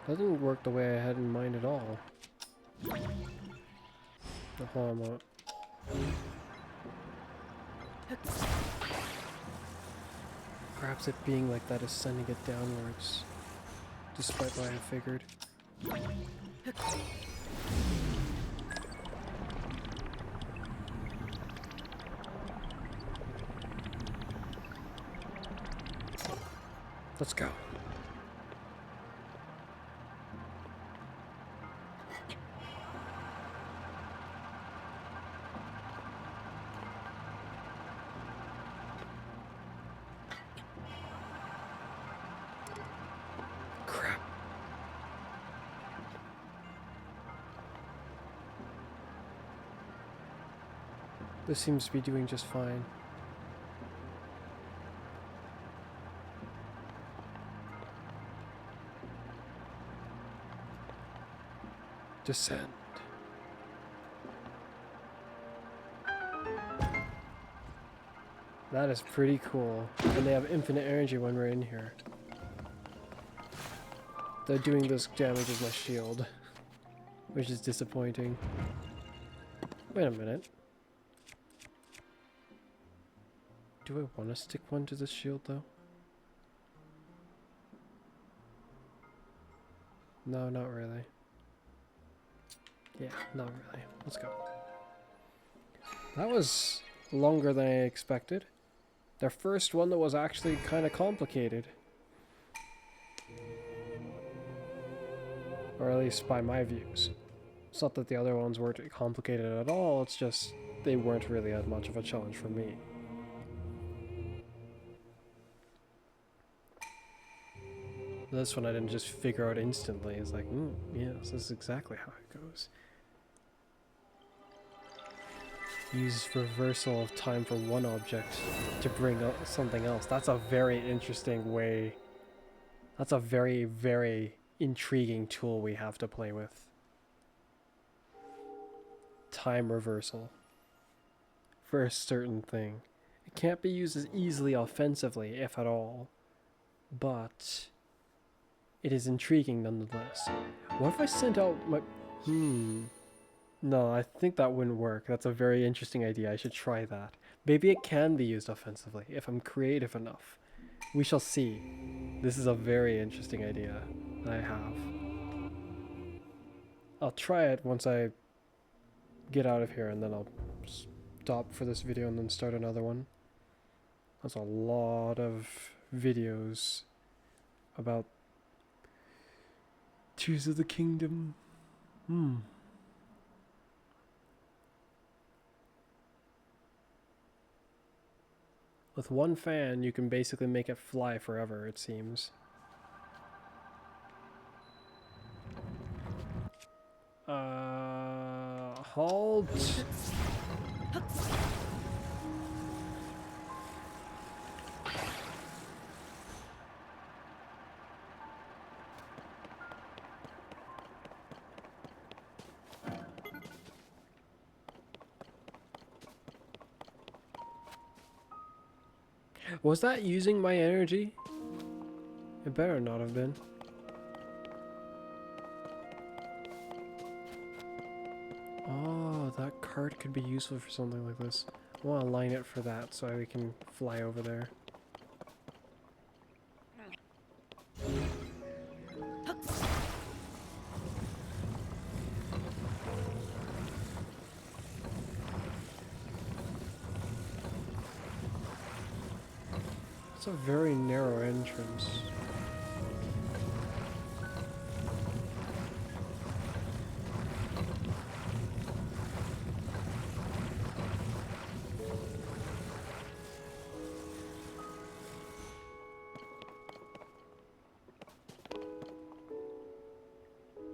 Doesn't work the way I had in mind at all. Hold on a moment. Perhaps it being like that is sending it downwards, despite what I figured. Let's go. Crap. This seems to be doing just fine. Descend. That is pretty cool. And they have infinite energy when we're in here. They're doing this damage as my shield, which is disappointing. Wait a minute. Do I want to stick one to this shield though? No, not really. Yeah, not really. Let's go. That was longer than I expected. Their first one that was actually kind of complicated. Or at least by my views. It's not that the other ones weren't complicated at all, it's just they weren't really as much of a challenge for me. This one I didn't just figure out instantly. It's like, yes, this is exactly how it goes. Use reversal of time for one object to bring up something else. That's a very interesting way. That's a very, very intriguing tool we have to play with. Time reversal. For a certain thing. It can't be used as easily offensively, if at all. But it is intriguing nonetheless. What if I sent out my... No, I think that wouldn't work. That's a very interesting idea. I should try that. Maybe it can be used offensively if I'm creative enough. We shall see. This is a very interesting idea that I have. I'll try it once I get out of here, and then I'll stop for this video and then start another one. That's a lot of videos about Tears of the Kingdom. With one fan, you can basically make it fly forever, it seems. Halt! Was that using my energy? It better not have been. Oh, that card could be useful for something like this. I want to line it for that so we can fly over there. It's a very narrow entrance.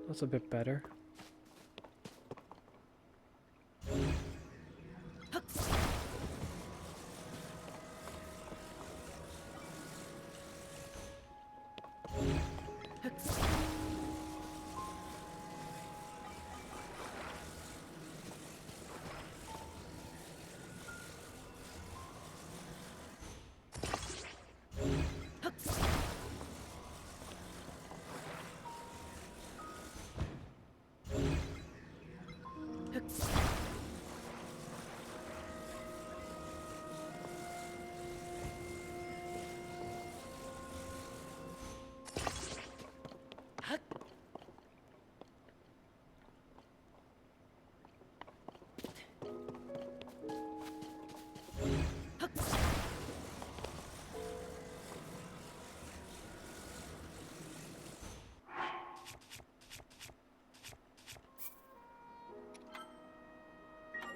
That's a bit better.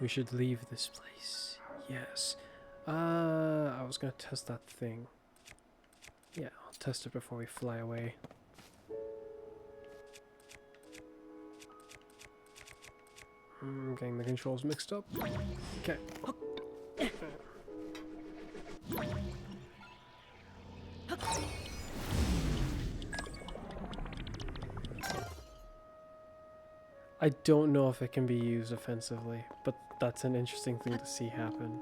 We should leave this place. Yes. I was gonna test that thing. Yeah, I'll test it before we fly away. Getting the controls mixed up. Okay. I don't know if it can be used offensively, but that's an interesting thing to see happen.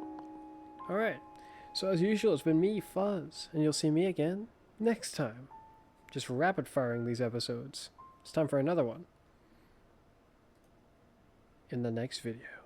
Alright, so as usual, it's been me, Fuzz, and you'll see me again next time. Just rapid firing these episodes. It's time for another one in the next video.